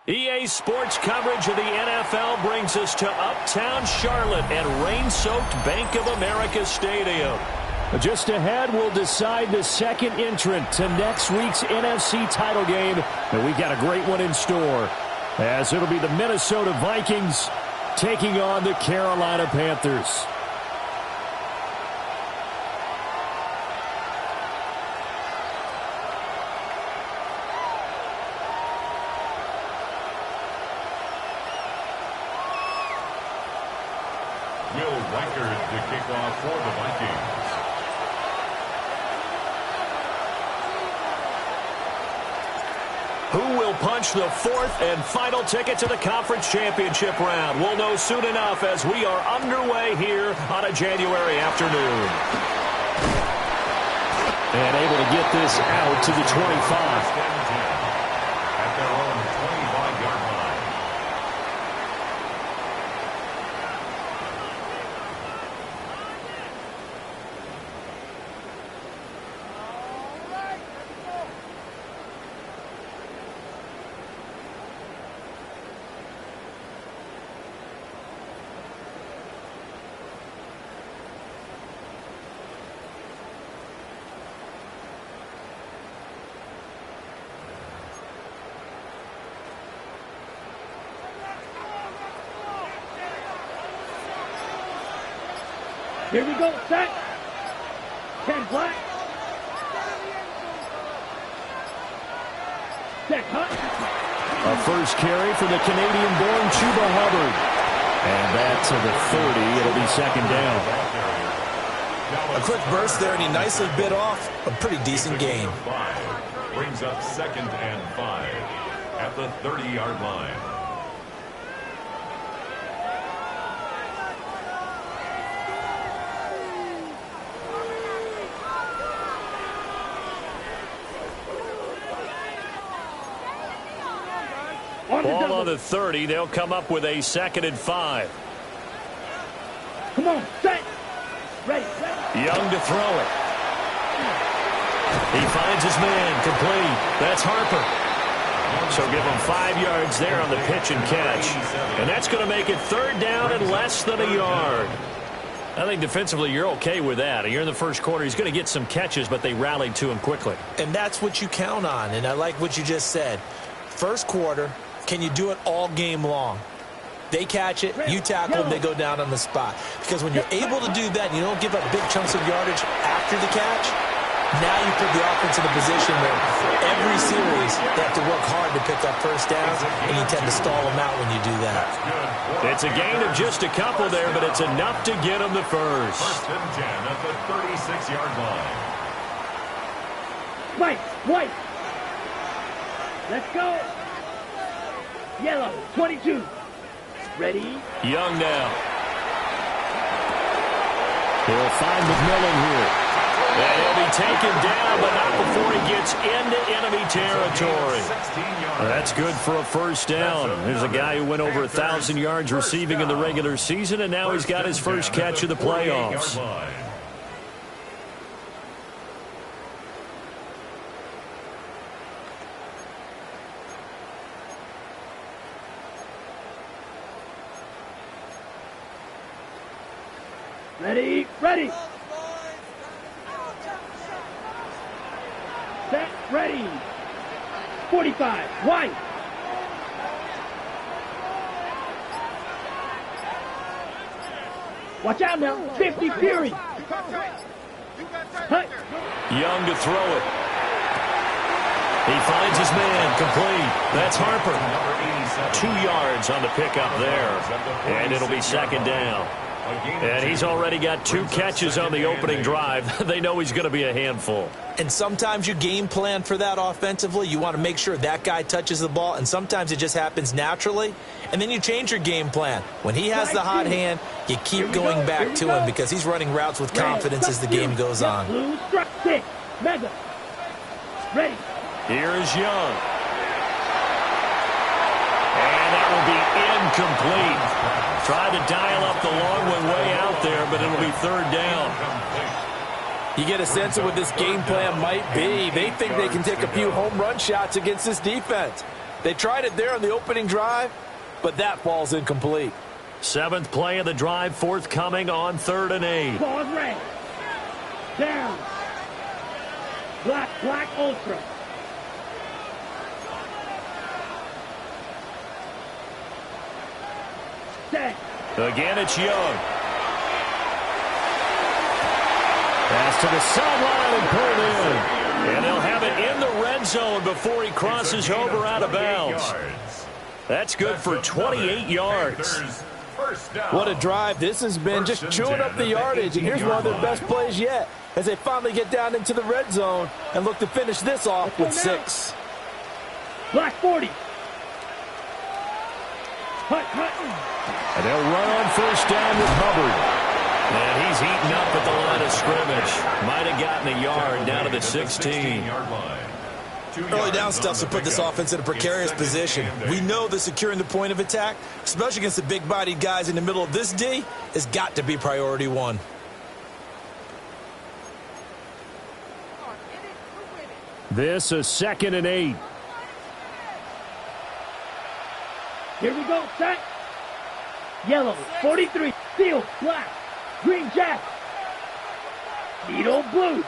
EA Sports coverage of the NFL brings us to uptown Charlotte and rain-soaked Bank of America Stadium. Just ahead, we'll decide the second entrant to next week's NFC title game. And we've got a great one in store, as it'll be the Minnesota Vikings taking on the Carolina Panthers. To kick off for the Vikings. Who will punch the fourth and final ticket to the conference championship round? We'll know soon enough as we are underway here on a January afternoon. And able to get this out to the 25. At their own 25-yard line. Here we go, set. 10 black. Set, cut. A first carry for the Canadian-born Chuba Hubbard. And that to the 30. It'll be second down. A quick burst there, and he nicely bit off a pretty decent gain. Brings up 2nd and 5 at the 30-yard line. Ball on the 30. They'll come up with a 2nd and 5. Come on, set. Ready. Young to throw it. He finds his man, complete. That's Harper. So give him 5 yards there on the pitch and catch. And that's going to make it 3rd down and less than a yard. I think defensively you're okay with that. You're in the first quarter. He's going to get some catches, but they rallied to him quickly. And that's what you count on, and I like what you just said. First quarter, can you do it all game long? They catch it, you tackle them, they go down on the spot. Because when you're able to do that, and you don't give up big chunks of yardage after the catch, now you put the offense in a position where every series they have to work hard to pick up first downs, and you tend to stall them out when you do that. It's a gain of just a couple there, but it's enough to get them the first. 1st and 10 at the 36-yard line. White. Let's go. Yellow, 22. Ready? Young now. He'll find McMillan here. And he'll be taken down, but not before he gets into enemy territory. That's good for a first down. There's a guy who went over 1,000 yards receiving in the regular season, and now he's got his first catch of the playoffs. Ready. Set, ready. 45, white. Watch out now, 50, Fury. Hey. Young to throw it. He finds his man, complete. That's Harper. 2 yards on the pickup there, and it'll be 2nd down. And he's already got 2 catches on the opening drive. They know he's going to be a handful. And sometimes you game plan for that offensively. You want to make sure that guy touches the ball, and sometimes it just happens naturally. And then you change your game plan. When he has the hot hand, you keep going back to him because he's running routes with confidence as the game goes on. Mega. Ready. Here is Young. And that will be incomplete. Tried to dial up the long one way out there, but it'll be 3rd down. You get a sense of what this game plan might be. They think they can take a few home run shots against this defense. They tried it there on the opening drive, but that falls incomplete. 7th play of the drive, forthcoming on 3rd and 8. Pause red. Down. Black ultra. Set. Again, it's Young. Pass to the sideline and pulled in. And they'll have it in the red zone before he crosses over out of bounds. That's good for 28 yards. What a drive this has been, just chewing up the yardage. And here's one of their best plays yet as they finally get down into the red zone and look to finish this off with 6. Black 40. Hut. And they'll run on 1st down with Hubbard. And he's eaten up at the line of scrimmage. Might have gotten a yard down to the 16. Early down stuff to put this offense in a precarious position. We know that securing the point of attack, especially against the big-bodied guys in the middle of this D, has got to be priority 1. This is 2nd and 8. Here we go, set. Yellow, 43. Steel, black. Green jack. Needle blue.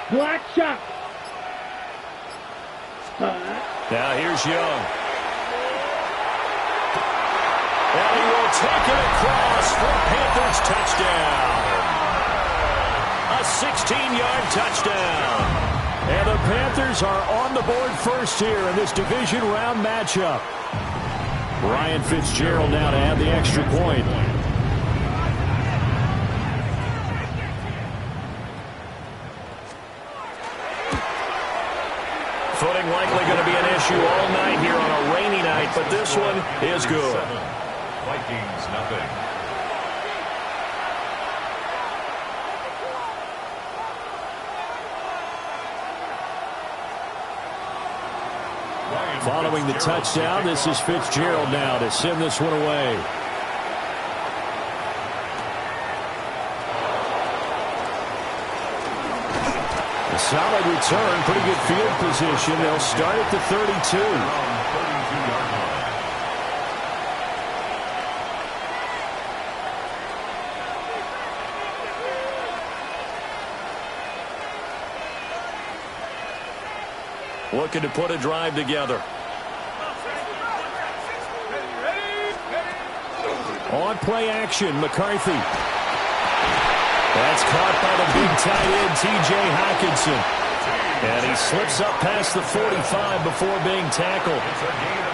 Black shot. Now here's Young. And he will take it across for a Panthers touchdown. A 16-yard touchdown. And the Panthers are on the board first here in this division round matchup. Ryan Fitzgerald now to add the extra point. Footing likely going to be an issue all night here on a rainy night, but this one is good. Vikings nothing. Following the touchdown, this is Fitzgerald now to send this one away. A solid return, pretty good field position. They'll start at the 32. Looking to put a drive together. On play action, McCarthy. That's caught by the big tight end, T.J. Hockenson. And he slips up past the 45 before being tackled.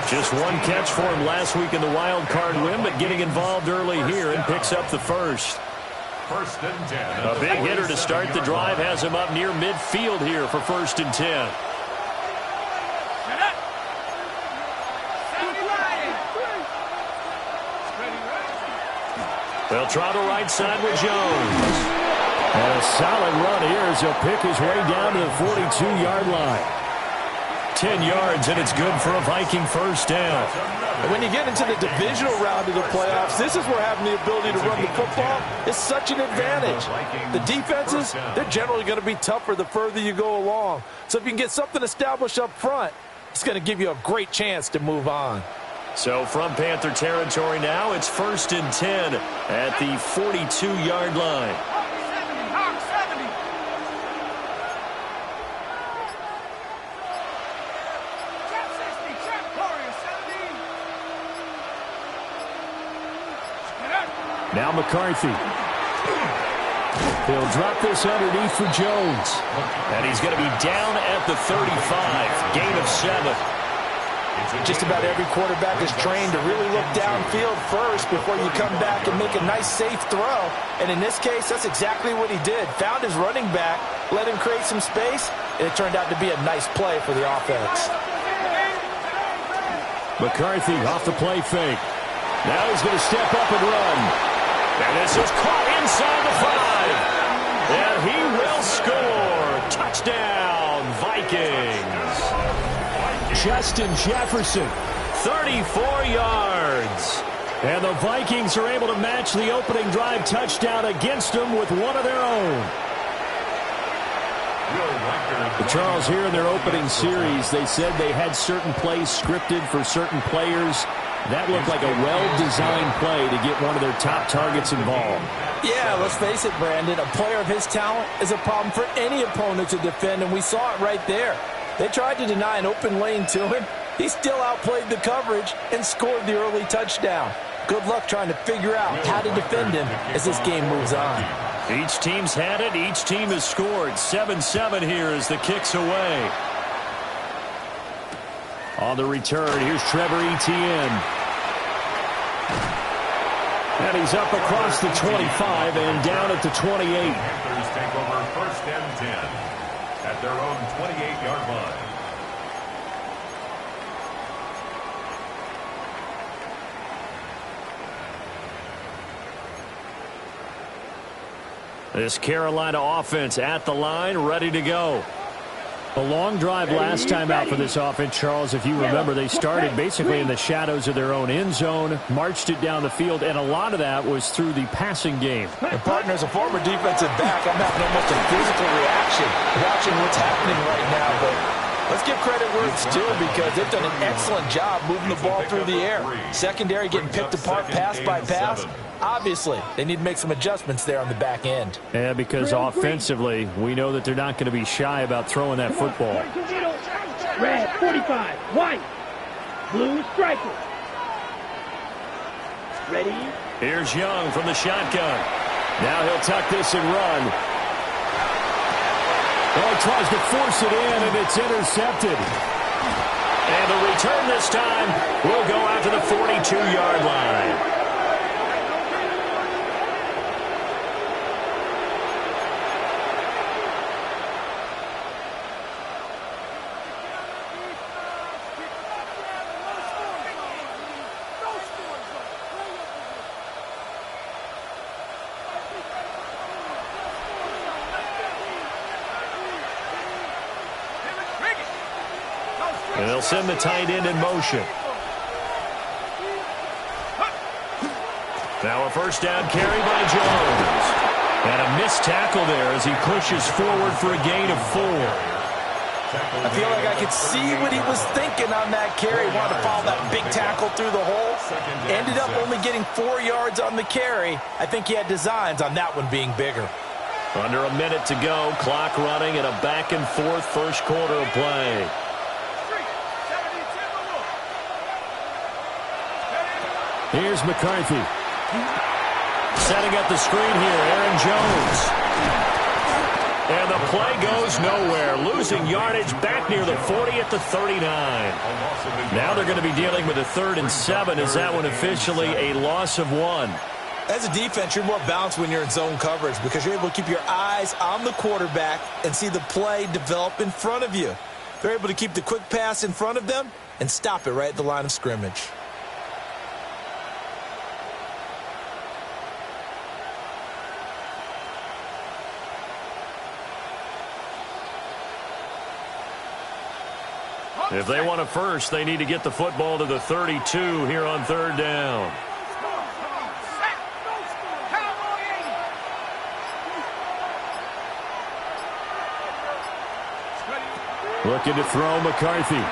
Just one catch for him last week in the wild card win, but getting involved early here and picks up the first. 1st and 10. A big hitter to start the drive has him up near midfield here for 1st and 10. They'll try the right side with Jones. And a solid run here as he'll pick his way down to the 42-yard line. 10 yards, and it's good for a Viking 1st down. And when you get into the divisional round of the playoffs, this is where having the ability to run the football is such an advantage. The defenses, they're generally going to be tougher the further you go along. So if you can get something established up front, it's going to give you a great chance to move on. So from Panther territory now, it's 1st and 10 at the 42-yard line. Now McCarthy. He'll drop this underneath for Jones. And he's going to be down at the 35. Gain of 7. Just about every quarterback is trained to really look downfield first before you come back and make a nice, safe throw. And in this case, that's exactly what he did. Found his running back, let him create some space, and it turned out to be a nice play for the offense. McCarthy off the play fake. Now he's going to step up and run. And this is caught inside the 5. And he will score. Touchdown, Vikings. Justin Jefferson, 34 yards. And the Vikings are able to match the opening drive touchdown against them with one of their own. Charles, here in their opening series, they said they had certain plays scripted for certain players. That looked like a well-designed play to get one of their top targets involved. Yeah, let's face it, Brandon. A player of his talent is a problem for any opponent to defend, and we saw it right there. They tried to deny an open lane to him. He still outplayed the coverage and scored the early touchdown. Good luck trying to figure out how to defend him as this game moves on. Each team's had it. Each team has scored. 7-7 here as the kick's away. On the return, here's Trevor Etienne. And he's up across the 25 and down at the 28. Panthers take over 1st and 10 at their own 28-yard line. This Carolina offense at the line, ready to go. A long drive last time out for this offense, Charles. If you remember, they started basically in the shadows of their own end zone, marched it down the field, and a lot of that was through the passing game. And partner, as a former defensive back, I'm having almost a physical reaction watching what's happening right now. But let's give credit where it's due because they've done an excellent job moving the ball through the air. Secondary getting picked apart pass by pass. Obviously, they need to make some adjustments there on the back end. Yeah, because offensively, we know that they're not going to be shy about throwing that football. Red, 45. White. Blue, striker. Ready? Here's Young from the shotgun. Now he'll tuck this and run. Oh, he tries to force it in, and it's intercepted. And the return this time will go out to the 42-yard line. And they'll send the tight end in motion. Now a first down carry by Jones. And a missed tackle there as he pushes forward for a gain of 4. I feel like I could see what he was thinking on that carry. Wanted to follow that big tackle through the hole. Ended up only getting 4 yards on the carry. I think he had designs on that one being bigger. Under a minute to go. Clock running and a back-and-forth first quarter of play. Here's McCarthy. Setting up the screen here, Aaron Jones. And the play goes nowhere. Losing yardage back near the 40 at the 39. Now they're going to be dealing with a 3rd and 7. Is that one officially a loss of 1? As a defense, you're more balanced when you're in zone coverage because you're able to keep your eyes on the quarterback and see the play develop in front of you. They're able to keep the quick pass in front of them and stop it right at the line of scrimmage. If they want a first, they need to get the football to the 32 here on 3rd down. Looking to throw McCarthy.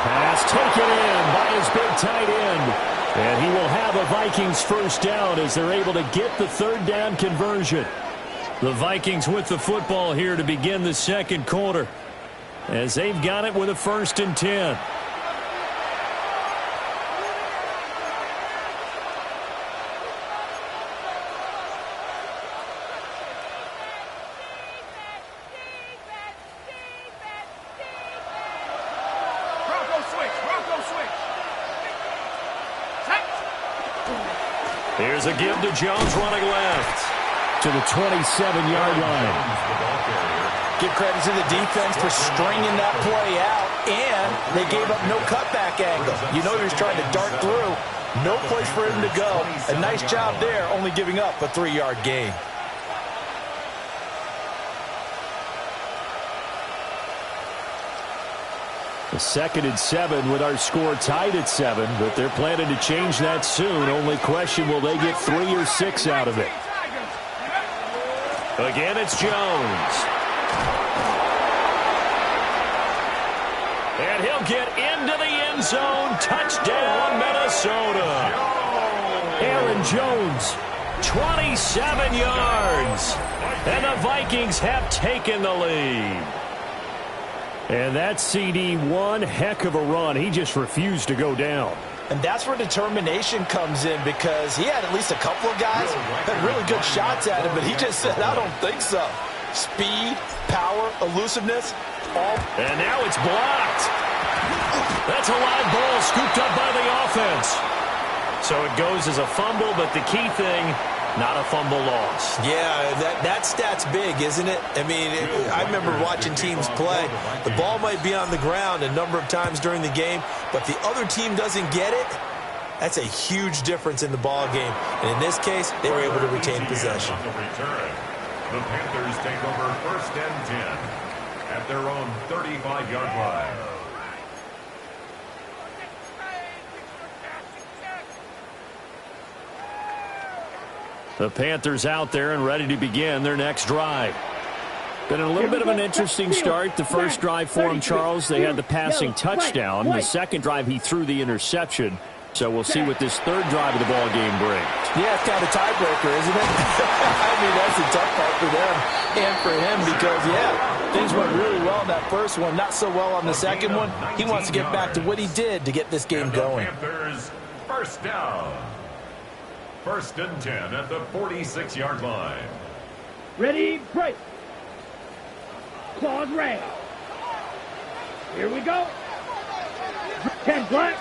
Pass taken in by his big tight end. And he will have a Vikings first down as they're able to get the 3rd down conversion. The Vikings with the football here to begin the second quarter, as they've got it with a 1st and 10. Here's a give to Jones running left to the 27-yard line. Give credit to the defense for stringing that play out, and they gave up no cutback angle. You know he was trying to dart through. No place for him to go. A nice job there, only giving up a 3-yard gain. The 2nd and 7 with our score tied at 7, but they're planning to change that soon. Only question, will they get 3 or 6 out of it? Again, it's Jones. And he'll get into the end zone. Touchdown, Minnesota. Aaron Jones, 27 yards. And the Vikings have taken the lead. And that CD, one heck of a run. He just refused to go down. And that's where determination comes in, because he had at least a couple of guys that had really good shots at him, but he just said, I don't think so. Speed, power, elusiveness, all. And now it's blocked. That's a live ball scooped up by the offense. So it goes as a fumble, but the key thing, not a fumble loss. Yeah, that stat's big, isn't it? I mean, I remember watching teams play. The ball might be on the ground a number of times during the game, but the other team doesn't get it. That's a huge difference in the ball game. And in this case, they were able to retain possession. The Panthers take over 1st and 10 at their own 35-yard line. The Panthers out there and ready to begin their next drive. Been a little bit of an interesting start. The first drive for him, Charles, they had the passing touchdown. The second drive, he threw the interception. So we'll see what this third drive of the ball game brings. Yeah, it's kind of a tiebreaker, isn't it? I mean, that's the tough part for them and for him because, yeah, things went really well in that first one, not so well on the second one. He wants to get back to what he did to get this game going. Panthers, first down. 1st and 10 at the 46-yard line. Ready, break. Claws raised. Here we go. 10 black.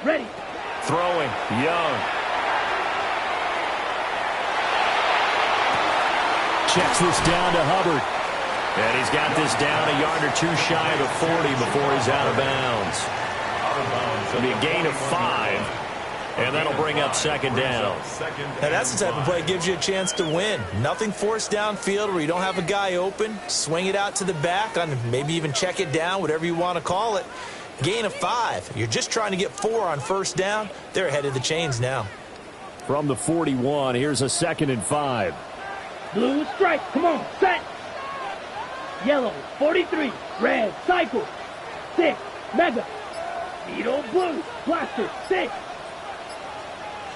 Ready. Throwing, Young. Checks this down to Hubbard. And he's got this down a yard or two shy of the 40 before he's out of bounds. It'll be a gain of 5. And that'll bring up 2nd down. Now, that's the type of play that gives you a chance to win. Nothing forced downfield where you don't have a guy open. Swing it out to the back, and maybe even check it down, whatever you want to call it. Gain of 5. You're just trying to get 4 on 1st down. They're ahead of the chains now. From the 41, here's a 2nd and 5. Blue strike. Come on. Set. Yellow. 43. Red. Cycle. 6. Mega. Needle. Blue. Blaster. 6.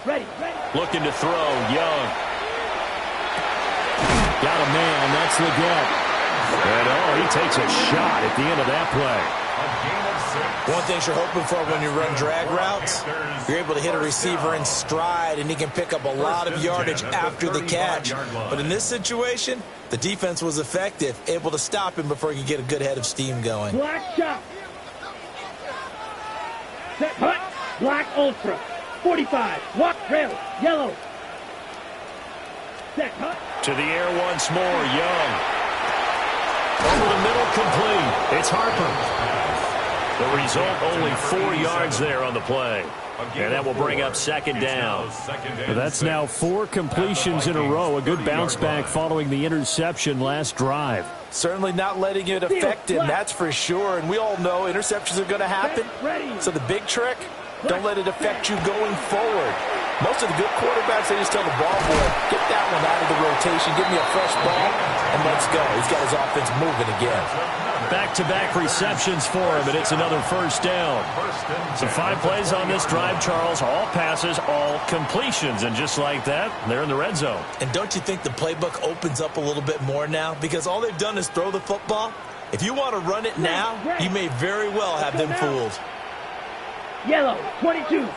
Ready. Looking to throw, Young. Got a man, that's Leggett. And he takes a shot at the end of that play. One thing you're hoping for when you run drag routes, you're able to hit a receiver in stride, and he can pick up a lot of yardage after the catch. But in this situation, the defense was effective, able to stop him before he could get a good head of steam going. Black shot. Set. Hut. Black ultra. 45. Walk. Rail. Yellow. Set. Hut. To the air once more, Young. Over the middle, complete. It's Harper. The result, only 4 yards there on the play. And that will bring up 2nd down. That's now 4 completions in a row. A good bounce back following the interception last drive. Certainly not letting it affect him, that's for sure. And we all know interceptions are going to happen. So the big trick, don't let it affect you going forward. Most of the good quarterbacks, they just tell the ball boy, get that one out of the rotation, give me a fresh ball, and let's go. He's got his offense moving again. Back-to-back receptions for him, and it's another 1st down. So 5 plays on this drive, Charles. All passes, all completions. And just like that, they're in the red zone. And don't you think the playbook opens up a little bit more now? Because all they've done is throw the football. If you want to run it now, you may very well have them fooled. Yellow. 22.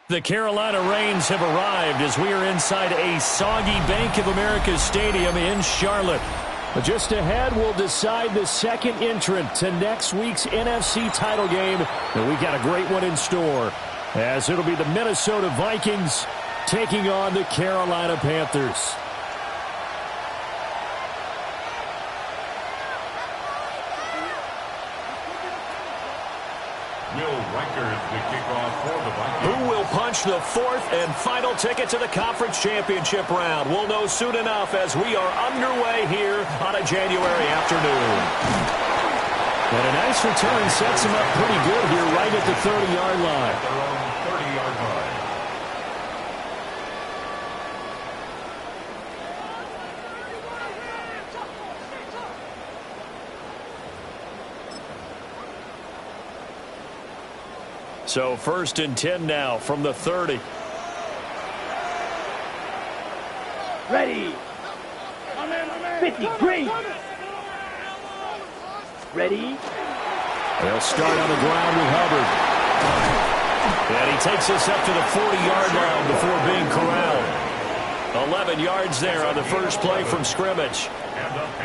The Carolina Rains have arrived as we are inside a soggy Bank of America Stadium in Charlotte. But just ahead, we'll decide the second entrant to next week's NFC title game. And we got a great one in store, as it'll be the Minnesota Vikings taking on the Carolina Panthers. Who will punch the fourth and final ticket to the conference championship round? We'll know soon enough as we are underway here on a January afternoon. And a nice return sets him up pretty good here right at the 30-yard line. Their own 30-yard line. So 1st and 10 now from the 30. Ready. 50, green. Ready. They'll start on the ground with Hubbard. And he takes us up to the 40-yard line before being corralled. 11 yards there on the first play from scrimmage.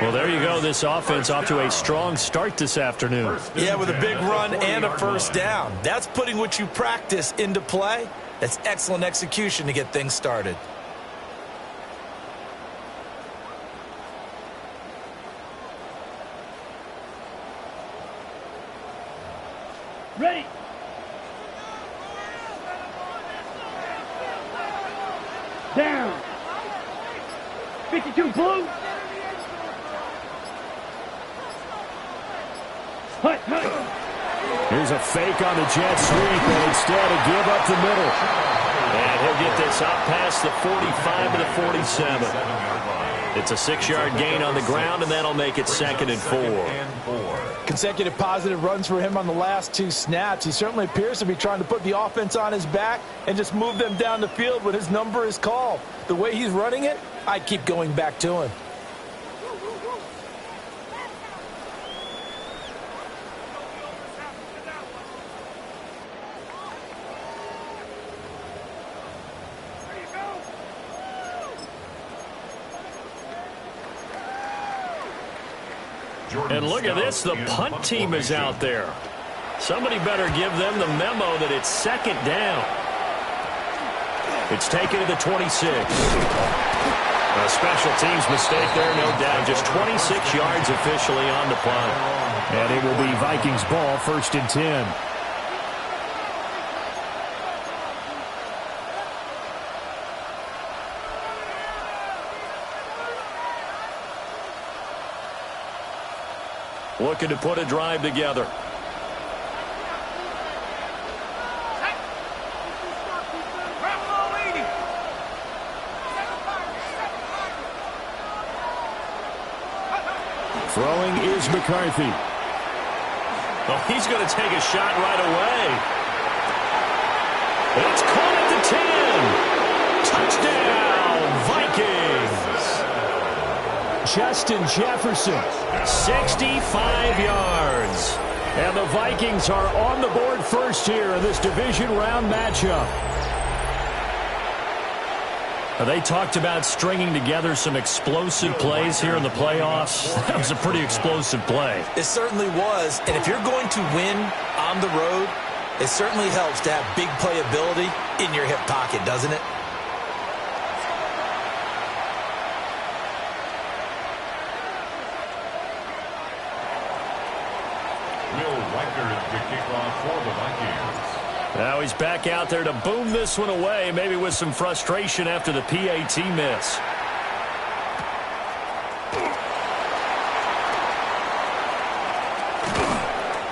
Well, there you go. This offense off to a strong start this afternoon. Yeah, with a big run and a first down. That's putting what you practice into play. That's excellent execution to get things started. Ready. Down. 52 blue. Hut, hut. Here's a fake on the jet sweep, and instead a give up the middle. And he'll get this out past the 45 to the 47. It's a 6-yard gain on the ground, and that'll make it 2nd and 4. Consecutive positive runs for him on the last 2 snaps. He certainly appears to be trying to put the offense on his back and just move them down the field when his number is called. The way he's running it, I keep going back to him. And look at this, the punt team is out there. Somebody better give them the memo that it's 2nd down. It's taken to the 26. A special teams mistake there, no doubt. Just 26 yards officially on the punt. And it will be Vikings ball, 1st and 10. Looking to put a drive together. Throwing is McCarthy. Oh, he's going to take a shot right away. It's caught at the 10. Touchdown, Vikings. Justin Jefferson, 65 yards. And the Vikings are on the board first here in this division round matchup. They talked about stringing together some explosive plays here in the playoffs. That was a pretty explosive play. It certainly was. And if you're going to win on the road, it certainly helps to have big playability in your hip pocket, doesn't it? To kick off for the Vikings. Now he's back out there to boom this one away, maybe with some frustration after the PAT miss.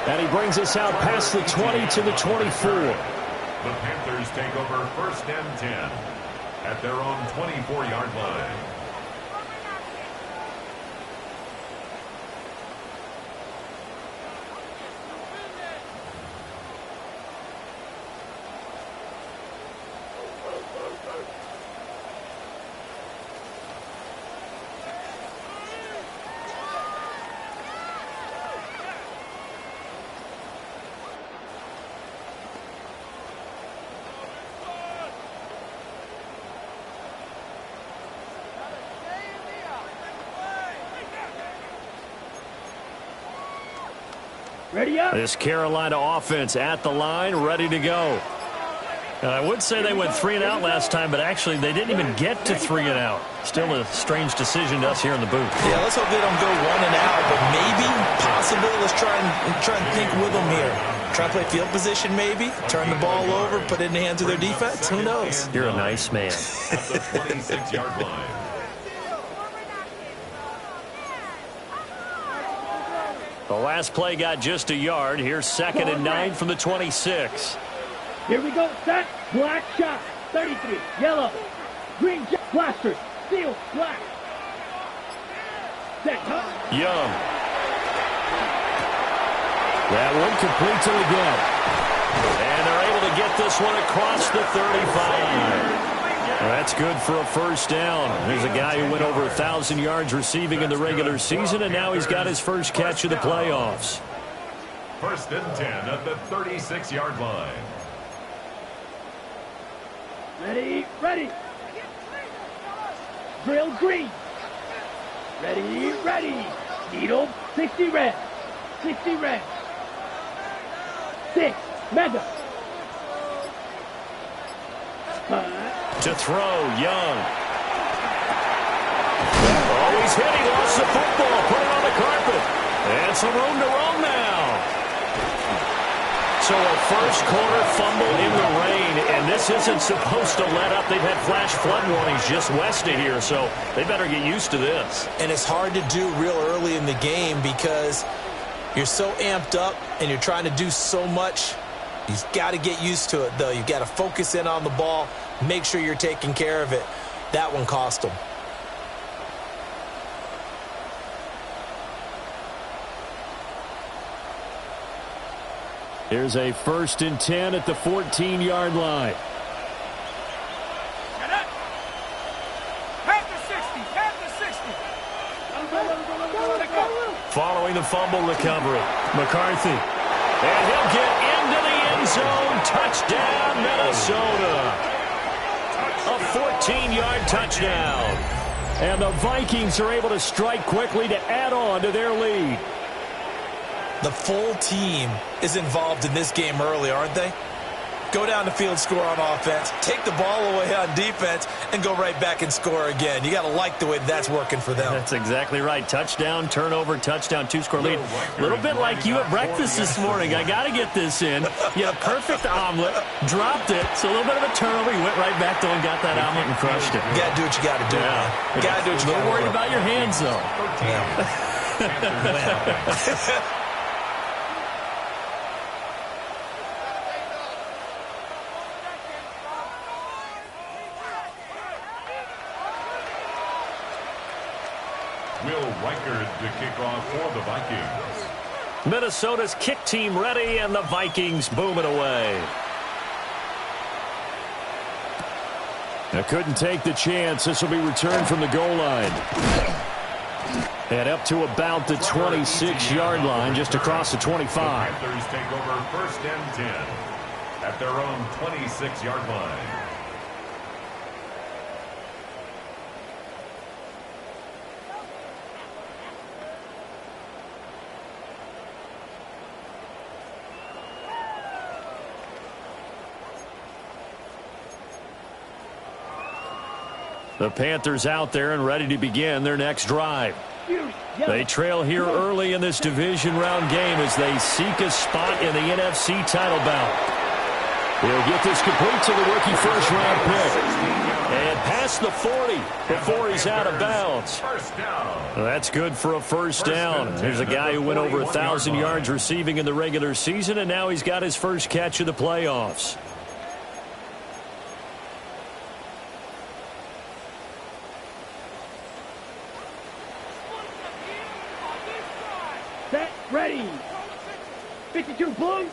And he brings us out past the 20 to the 24. The Panthers take over 1st and 10 at their own 24-yard line. Ready up. This Carolina offense at the line, ready to go. I would say they went 3 and out last time, but actually they didn't even get to 3 and out. Still a strange decision to us here in the booth. Yeah, let's hope they don't go 1 and out, but maybe, possibly, let's try and think with them here. Try to play field position maybe, turn the ball over, put it in the hands of their defense. Who knows? You're a nice man. At the 26-yard line. The last play got just a yard. Here's 2nd and 9 from the 26. Here we go. Set. Black shot. 33. Yellow. Green shot. Blaster. Steel. Black. Set. Young. That one complete to the gut. And they're able to get this one across the 35. That's good for a 1st down. There's a guy who went over 1,000 yards receiving in the regular season, and now he's got his first catch of the playoffs. 1st and 10 at the 36-yard line. Ready. Ready. Drill green. Ready. Ready. Needle. 60 red. 60 red. 6. Mega. To throw, Young. Oh, he's hit. He lost the football. Put it on the carpet. And some room to roam now. So a first-quarter fumble in the rain, and this isn't supposed to let up. They've had flash flood warnings just west of here, so they better get used to this. And it's hard to do real early in the game because you're so amped up and you're trying to do so much. You've got to get used to it, though. You've got to focus in on the ball, make sure you're taking care of it. That one cost them. Here's a 1st and 10 at the 14-yard line. Following the fumble recovery, McCarthy. And he'll get into the end zone. Touchdown, Minnesota. A 14-yard touchdown. And the Vikings are able to strike quickly to add on to their lead. The full team is involved in this game early, aren't they? Go down the field, score on offense, take the ball away on defense, and go right back and score again. You got to like the way that's working for them. That's exactly right. Touchdown, turnover, touchdown, 2-score lead. A little bit like you at breakfast this morning. I got to get this in. You had a perfect omelet, dropped it, so a little bit of a turnover. You went right back, though, and got that omelet and crushed it. You got to do what you got to do. Yeah. You got to do what you got to do. A little worried about your hands, though. Yeah. Will Reichard to kick off for the Vikings. Minnesota's kick team ready, and the Vikings booming away. Now couldn't take the chance. This will be returned from the goal line. And up to about the 26-yard line, just across the 25. The Panthers take over 1st and 10 at their own 26-yard line. The Panthers out there and ready to begin their next drive. They trail here early in this division round game as they seek a spot in the NFC title bout. He'll get this complete to the rookie first-round pick. And past the 40 before he's out of bounds. That's good for a first down. There's a guy who went over 1,000 yards receiving in the regular season, and now he's got his first catch of the playoffs. Set, ready. 52 Blues.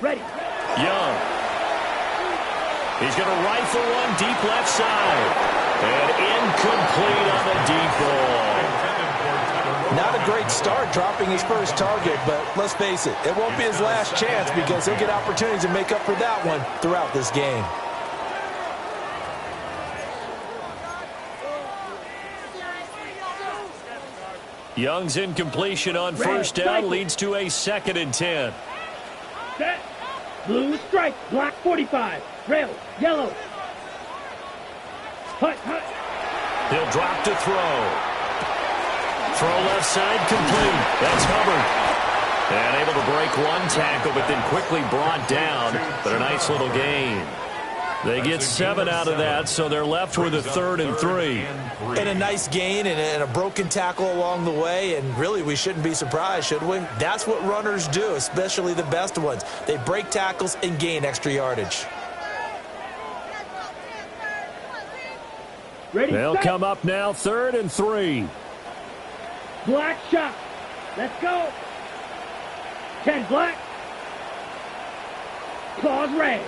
Ready. Young. He's going to rifle one deep left side. And incomplete on the deep ball. Not a great start dropping his first target, but let's face it, it won't be his last chance because he'll get opportunities to make up for that one throughout this game. Young's incompletion on first down leads to a 2nd and 10. Set. Blue strike. Black 45. Rail. Yellow. Hut, hut. He'll drop to throw. Throw left side complete. That's Hubbard. And able to break one tackle, but then quickly brought down. But a nice little gain. They get 7 out of that, so they're left with a 3rd and 3. And a nice gain and a broken tackle along the way, and really we shouldn't be surprised, should we? That's what runners do, especially the best ones. They break tackles and gain extra yardage. Ready, They'll set. come up now, 3rd and 3. Black shot. Let's go. 10 black. Claws red.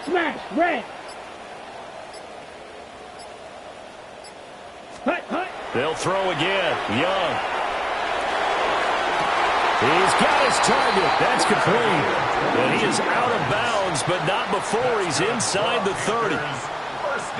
Smash red. Hut, hut. They'll throw again. Young. He's got his target. That's complete. And he is out of bounds, but not before he's inside the 30.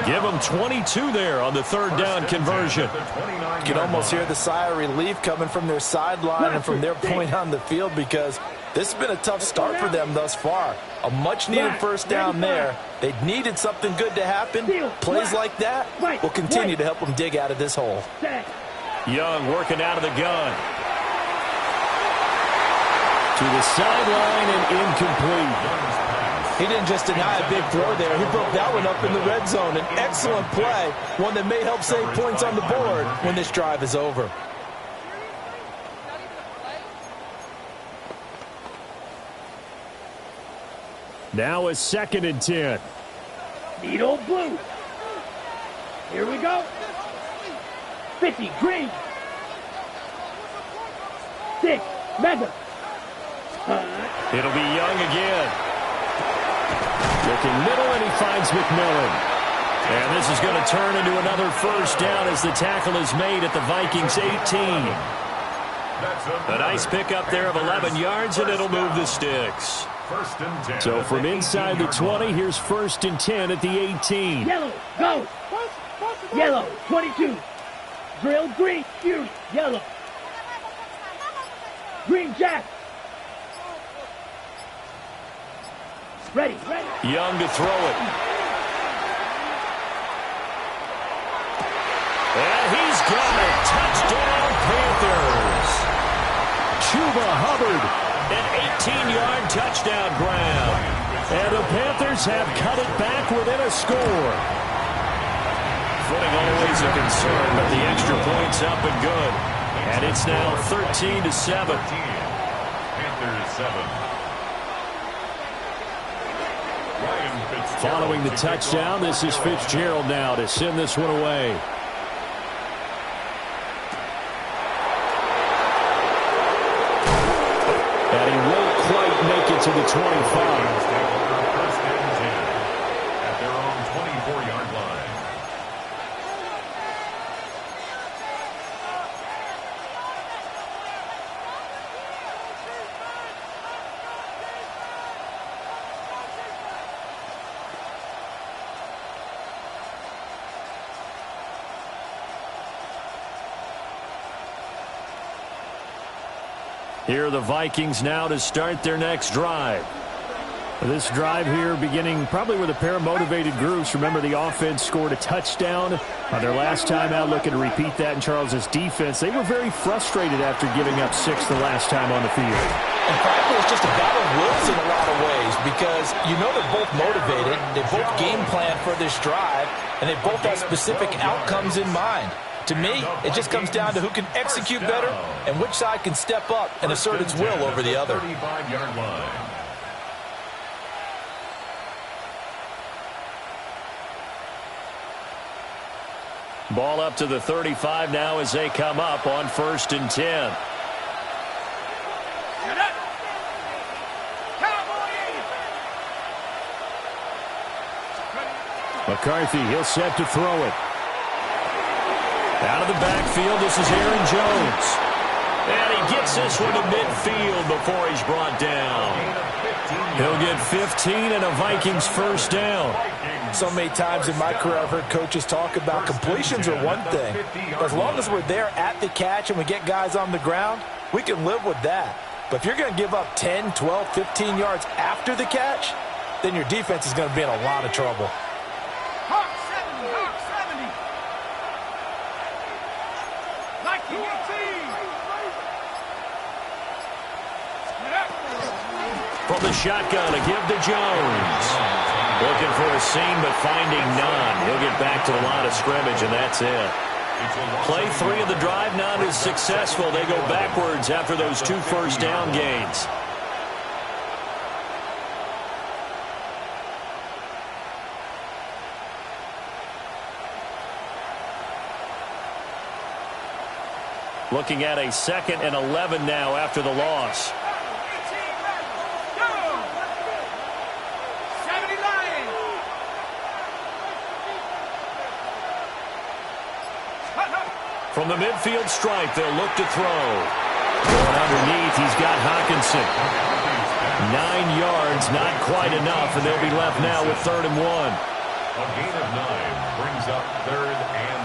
Give him 22 there on the 3rd down conversion. You can almost hear the sigh of relief coming from their sideline and from their point on the field because this has been a tough start for them thus far. A much-needed first down there. They needed something good to happen. Plays like that will continue to help them dig out of this hole. Young working out of the gun. To the sideline and incomplete. He didn't just deny a big throw there. He broke that one up in the red zone. An excellent play, one that may help save points on the board when this drive is over. Now a 2nd and 10. Needle blue. Here we go. 50 green. 6 mega. It'll be Young again. Looking middle, and he finds McMillan. And this is going to turn into another first down as the tackle is made at the Vikings 18. A nice pickup there of 11 yards, and it'll move the sticks. So from inside the 20, here's 1st and 10 at the 18. Yellow, go. Yellow, 22. Drill green, Fury, yellow. Green Jack. Ready, ready. Young to throw it. And he's got it. Touchdown, Panthers. Chuba Hubbard, an 18-yard touchdown grab. And the Panthers have cut it back within a score. Footing always a concern, but the extra point's up and good. And it's now 13-7. Panthers 7. Following the touchdown, this is Fitzgerald now to send this one away. And he won't quite make it to the 25. At their own 24-yard line. Here are the Vikings now to start their next drive. This drive here beginning probably with a pair of motivated groups. Remember, the offense scored a touchdown on their last time out, looking to repeat that in Charles's defense. They were very frustrated after giving up 6 the last time on the field. And frankly, it's just a battle of wills in a lot of ways because you know they're both motivated. They both game plan for this drive, and they both have specific outcomes in mind. To me, it just comes down to who can execute better and which side can step up and assert its will over the other. 35-yard line. Ball up to the 35 now as they come up on 1st and 10. McCarthy, he'll set to throw it. Out of the backfield, this is Aaron Jones. And he gets this one to midfield before he's brought down. He'll get 15 and a Vikings first down. So many times in my career I've heard coaches talk about completions are one thing. As long as we're there at the catch and we get guys on the ground, we can live with that. But if you're going to give up 10, 12, 15 yards after the catch, then your defense is going to be in a lot of trouble. From the shotgun, a give to Jones. Looking for a seam, but finding none. He'll get back to the line of scrimmage, and that's it. Play 3 of the drive not as successful. They go backwards after those 2 first down gains. Looking at a 2nd and 11 now after the loss. From the midfield stripe, they'll look to throw. Going underneath, he's got Hawkinson. 9 yards, not quite enough, and they'll be left now with 3rd and 1. A gain of 9 brings up 3rd and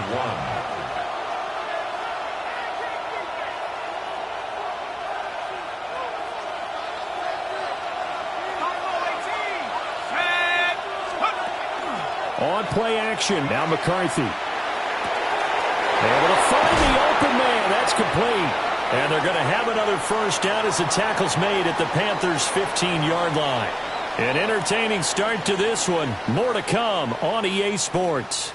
1. On play action, now McCarthy. Able to find the open man. That's complete. And they're going to have another first down as the tackle's made at the Panthers' 15-yard line. An entertaining start to this one. More to come on EA Sports.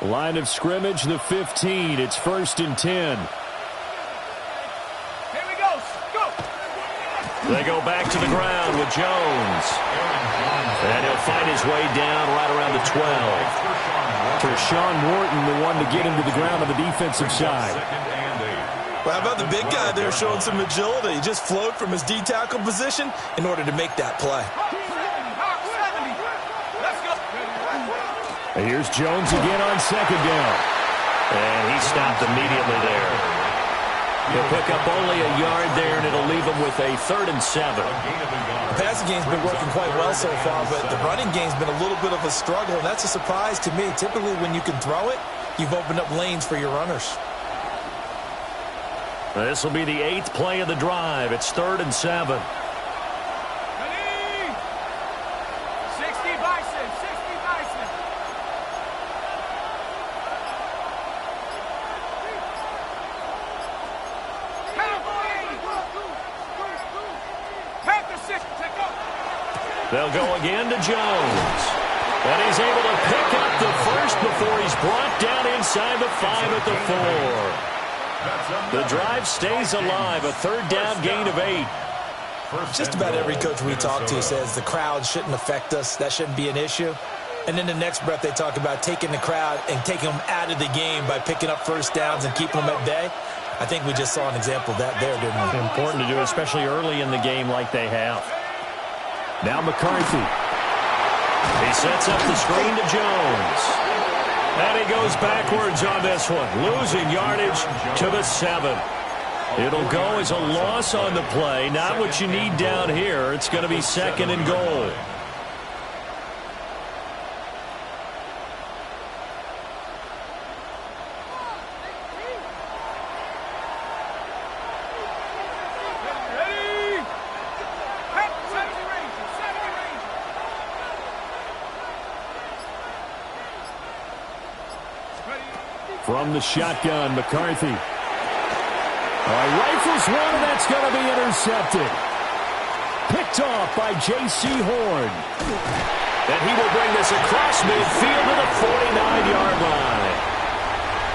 Line of scrimmage, the 15. It's 1st and 10. Here we go. Go. They go back to the ground with Jones. And he'll find his way down right around the 12. Tershawn Wharton, the one to get him to the ground on the defensive side. Well, how about the big guy there showing some agility? He just flowed from his D-tackle position in order to make that play. Here's Jones again on 2nd down. And he stopped immediately there. He'll pick up only a yard there, and it'll leave him with a 3rd and 7. The passing game's been working quite well so far, but the running game's been a little bit of a struggle, and that's a surprise to me. Typically, when you can throw it, you've opened up lanes for your runners. This will be the 8th play of the drive. It's 3rd and 7. They'll go again to Jones. And he's able to pick up the first before he's brought down inside the 5 at the 4. The drive stays alive, a 3rd down gain of 8. Just about every coach we talk to says the crowd shouldn't affect us. That shouldn't be an issue. And then the next breath they talk about taking the crowd and taking them out of the game by picking up first downs and keeping them at bay. I think we just saw an example of that there, didn't we? Important to do, especially early in the game like they have. Now McCarthy. He sets up the screen to Jones. And he goes backwards on this one, losing yardage to the 7. It'll go as a loss on the play. Not what you need down here. It's going to be second and goal. From the shotgun, McCarthy. Rifles one, and that's going to be intercepted. Picked off by J.C. Horn. And he will bring this across midfield to the 49-yard line.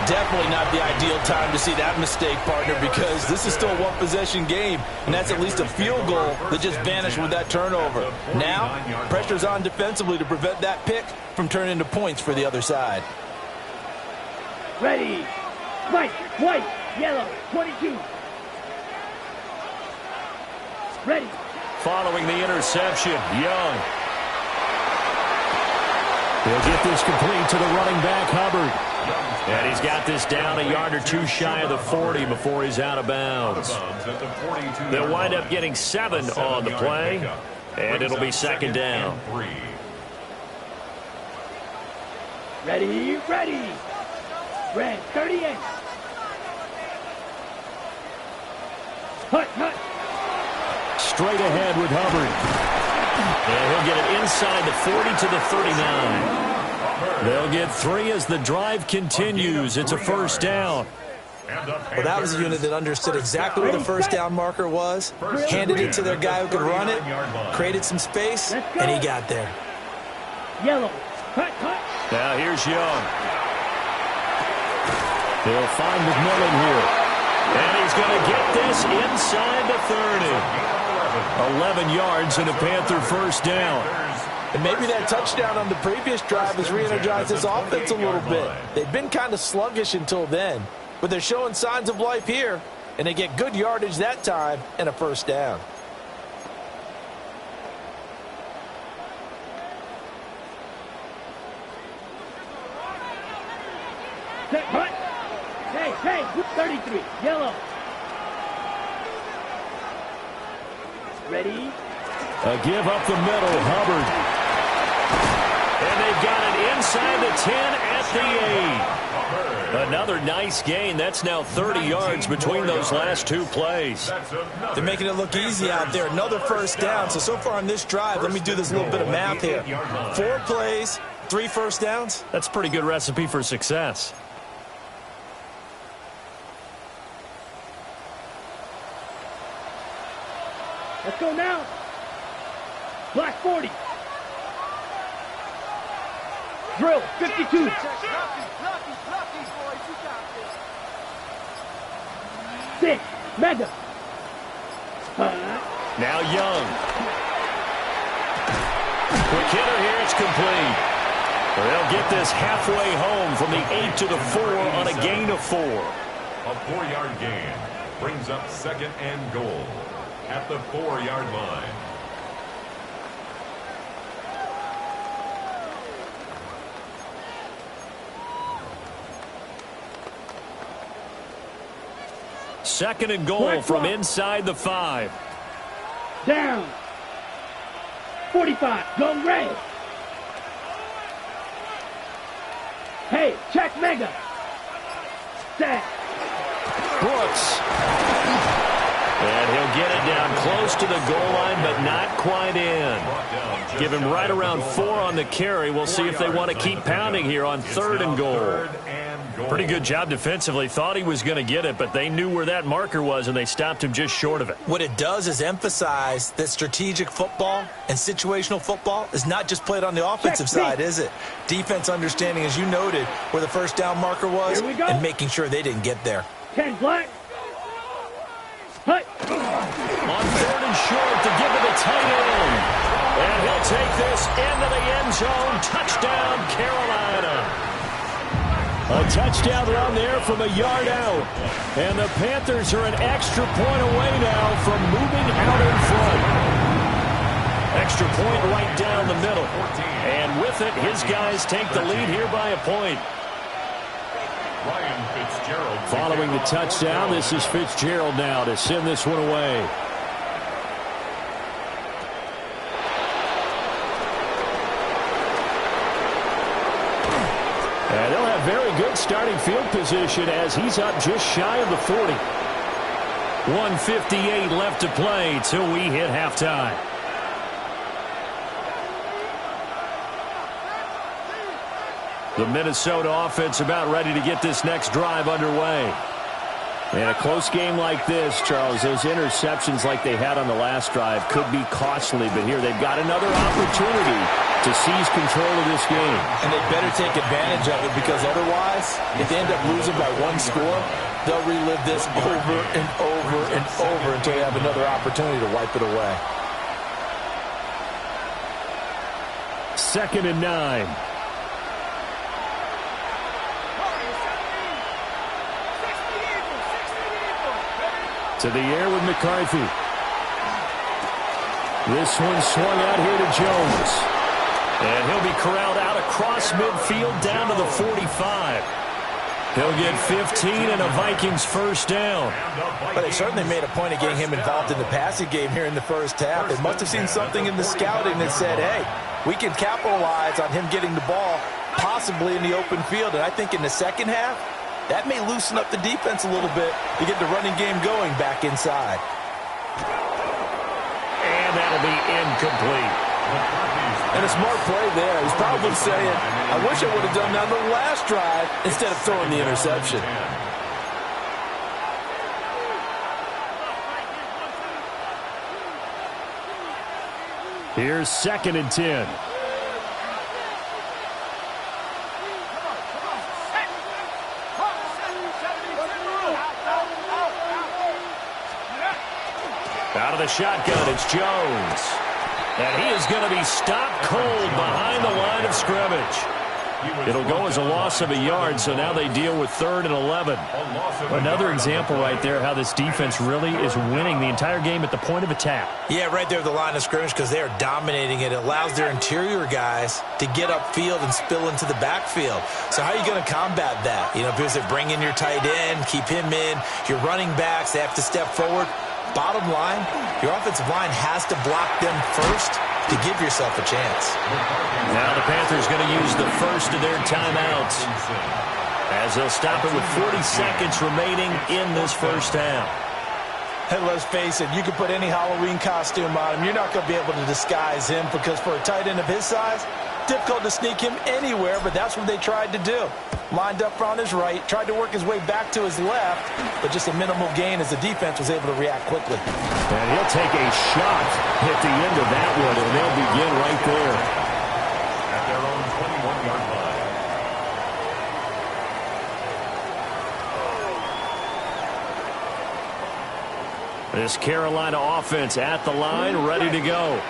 Definitely not the ideal time to see that mistake, partner, because this is still a one-possession game, and that's at least a field goal that just vanished with that turnover. Now, pressure's on defensively to prevent that pick from turning into points for the other side. Ready. White, white, yellow, 22. Ready. Following the interception, Young. He'll get this complete to the running back, Hubbard. And he's got this down a yard or two shy of the 40 before he's out of bounds. They'll wind up getting 7 on the play, and it'll be second down. Ready, ready. Red, 38. Hut, hut. Straight ahead with Hubbard. And he'll get it inside the 40 to the 39. They'll get 3 as the drive continues. It's a first down. Well, that was a unit that understood exactly where the first down marker was, handed it to their guy who could run it, created some space, and he got there. Yellow. Hut, hut. Now here's Young. They'll find McMillan here. And he's going to get this inside the 30. 11 yards and a Panther first down. And maybe that touchdown on the previous drive has re-energized this offense a little bit. They've been kind of sluggish until then, but they're showing signs of life here, and they get good yardage that time and a first down. Set, hut. Hey, 33, yellow. Ready. A give up the middle, Hubbard. And they've got it inside the 10 at the 8. Another nice gain. That's now 30 yards between those last 2 plays. They're making it look easy out there. Another first down. So far on this drive, let me do this little bit of math here. 4 plays, 3 first downs. That's a pretty good recipe for success. Let's go now. Black 40. Drill, 52. Six, mega. Now Young. Quick hitter here, it's complete. They'll get this halfway home from the 8 to the 4 on a gain of 4. A 4-yard gain brings up second and goal at the 4-yard line. Second and goal from inside the 5. Down. 45. Go red. Hey, check mega. Set. Brooks. And he'll get it down close to the goal line, but not quite in. Give him right around 4 on the carry. We'll see if they want to keep pounding here on 3rd and goal. Pretty good job defensively. Thought he was going to get it, but they knew where that marker was, and they stopped him just short of it. What it does is emphasize that strategic football and situational football is not just played on the offensive side, is it? Defense understanding, as you noted, where the first down marker was and making sure they didn't get there. 10 black. Hut. On 3rd and short to give it a tight end. And he'll take this into the end zone. Touchdown, Carolina. A touchdown run there from a yard out. And the Panthers are an extra point away now from moving out in front. Extra point right down the middle. And with it, his guys take the lead here by a point. Following the touchdown, this is Fitzgerald now to send this one away. And they'll have very good starting field position as he's up just shy of the 40. 1:58 left to play till we hit halftime. The Minnesota offense about ready to get this next drive underway. In a close game like this, Charles, those interceptions like they had on the last drive could be costly, but here they've got another opportunity to seize control of this game. And they better take advantage of it, because otherwise, if they end up losing by one score, they'll relive this over and over and over until they have another opportunity to wipe it away. 2nd and 9. To the air with McCarthy. This one swung out here to Jones. And he'll be corralled out across midfield down to the 45. He'll get 15 and a Vikings first down. But they certainly made a point of getting him involved in the passing game here in the first half. They must have seen something in the scouting that said, hey, we can capitalize on him getting the ball possibly in the open field. And I think in the second half, that may loosen up the defense a little bit to get the running game going back inside. And that'll be incomplete. And a smart play there. He's probably saying, I wish I would have done that on the last drive instead of throwing the interception. Here's 2nd and 10. Out of the shotgun, it's Jones. And he is going to be stopped cold behind the line of scrimmage. It'll go as a loss of a yard, so now they deal with 3rd and 11. Another example right there how this defense really is winning the entire game at the point of attack. Yeah, right there at the line of scrimmage, because they are dominating it. It allows their interior guys to get upfield and spill into the backfield. So how are you going to combat that? You know, because they bring in your tight end, keep him in. Your running backs, they have to step forward. Bottom line, your offensive line has to block them first to give yourself a chance. Now the Panthers going to use the first of their timeouts as they'll stop it with 40 seconds remaining in this first half. And let's face it, you can put any Halloween costume on him. You're not going to be able to disguise him, because for a tight end of his size, difficult to sneak him anywhere, but that's what they tried to do. Lined up on his right, tried to work his way back to his left, but just a minimal gain as the defense was able to react quickly. And he'll take a shot at the end of that one, and they'll begin right there. At their own 21-yard line. This Carolina offense at the line, ready to go.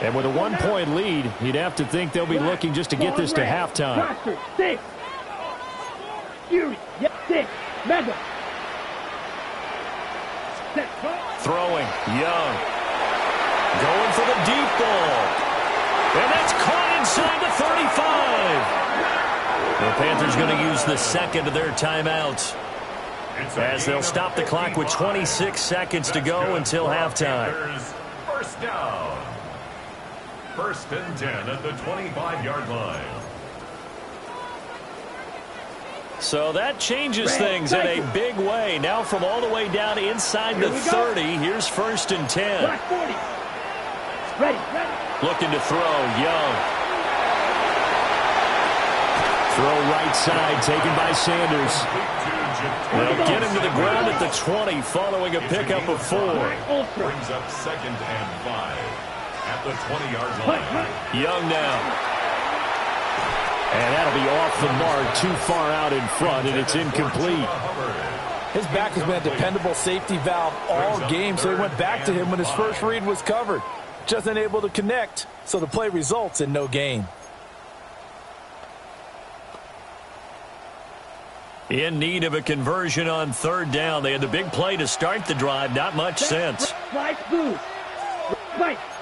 And with a 1-point lead, you'd have to think they'll be looking just to get this to halftime. 6. Fury. 6. Mega. Throwing. Young. Going for the deep ball. And that's caught inside the 35. The Panthers going to use the second of their timeouts as they'll stop the clock with 26 seconds to go until halftime. First down. 1st and 10 at the 25-yard line. So that changes things in a big way. Now from all the way down inside the 30, here's 1st and 10. Black 40. Ready. Looking to throw, Young. Throw right side, taken by Sanders. They'll get him to the ground at the 20 following a pickup of 4. Brings up 2nd and 5 at the 20-yard line. Young now. And that'll be off the mark, too far out in front, and it's incomplete. His back has been a dependable safety valve all game, so he went back to him when his first read was covered. Just unable to connect, so the play results in no gain. In need of a conversion on 3rd down. They had the big play to start the drive. Not much sense. White, blue.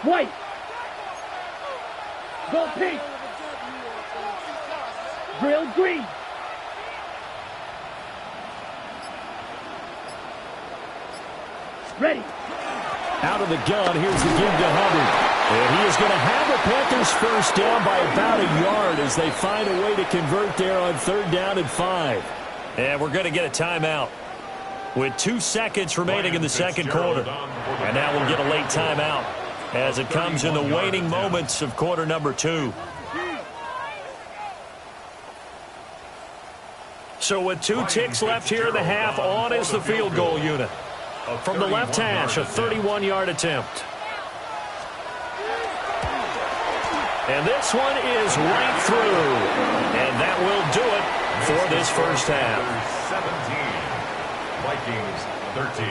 White. Go pink. Drill green. Ready. Out of the gun, here's the give to Hubbard. And he is going to have the Panthers first down by about a yard as they find a way to convert there on 3rd down and 5. And we're going to get a timeout with 2 seconds remaining in the second quarter. And now we'll get a late timeout as it comes in the waning moments of quarter number 2. So with 2 ticks left here in the half, on is the field goal unit. From the left hash, a 31-yard attempt. And this one is right through. And that will do it for this first half. 17, Vikings 13.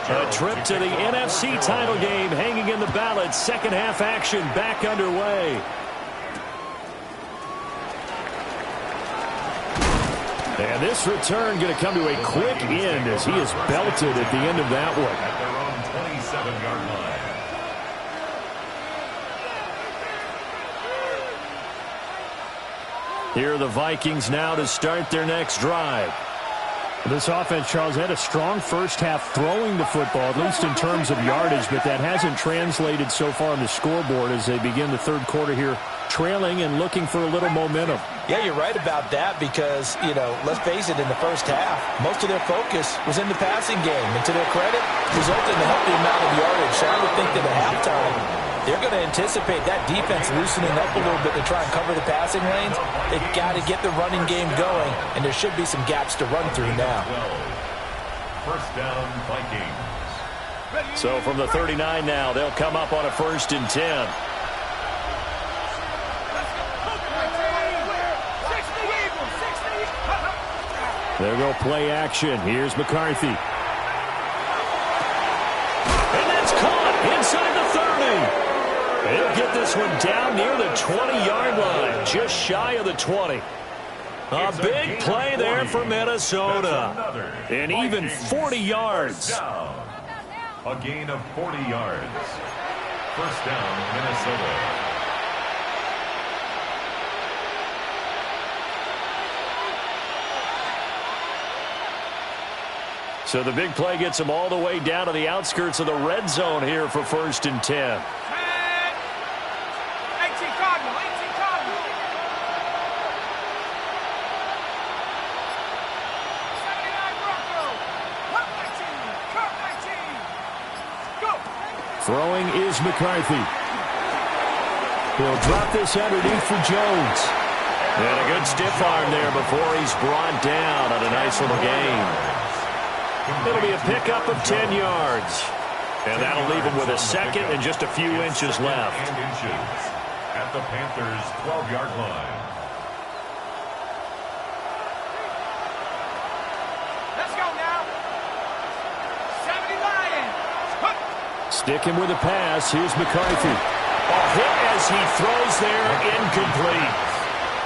A trip to the NFC title game hanging in the balance. Second half action back underway. And this return going to come to a quick end as he is belted at the end of that one. At their own 27-yard line. Here are the Vikings now to start their next drive. This offense, Charles, had a strong first half throwing the football, at least in terms of yardage, but that hasn't translated so far on the scoreboard as they begin the third quarter here, trailing and looking for a little momentum. Yeah, you're right about that because, let's face it, in the first half, most of their focus was in the passing game. And to their credit, resulted in a healthy amount of yardage. So I would think that at halftime, they're going to anticipate that defense loosening up a little bit to try and cover the passing lanes. They've got to get the running game going, and there should be some gaps to run through now. First down, Vikings. So from the 39 now, they'll come up on a 1st and 10. There go play action. Here's McCarthy. And that's caught inside the 30. They'll get this one down near the 20-yard line, just shy of the 20. A big play there for Minnesota. And even 40 yards. A gain of 40 yards. First down, Minnesota. So the big play gets them all the way down to the outskirts of the red zone here for 1st and 10. Throwing is McCarthy. He'll drop this underneath for Jones. And a good stiff arm there before he's brought down on a nice little gain. It'll be a pickup of 10 yards. And that'll leave him with a second and just a few inches left. At the Panthers' 12-yard line. Let's go now. 70 Lions. Sticking with the pass. Here's McCarthy. A hit as he throws there, incomplete.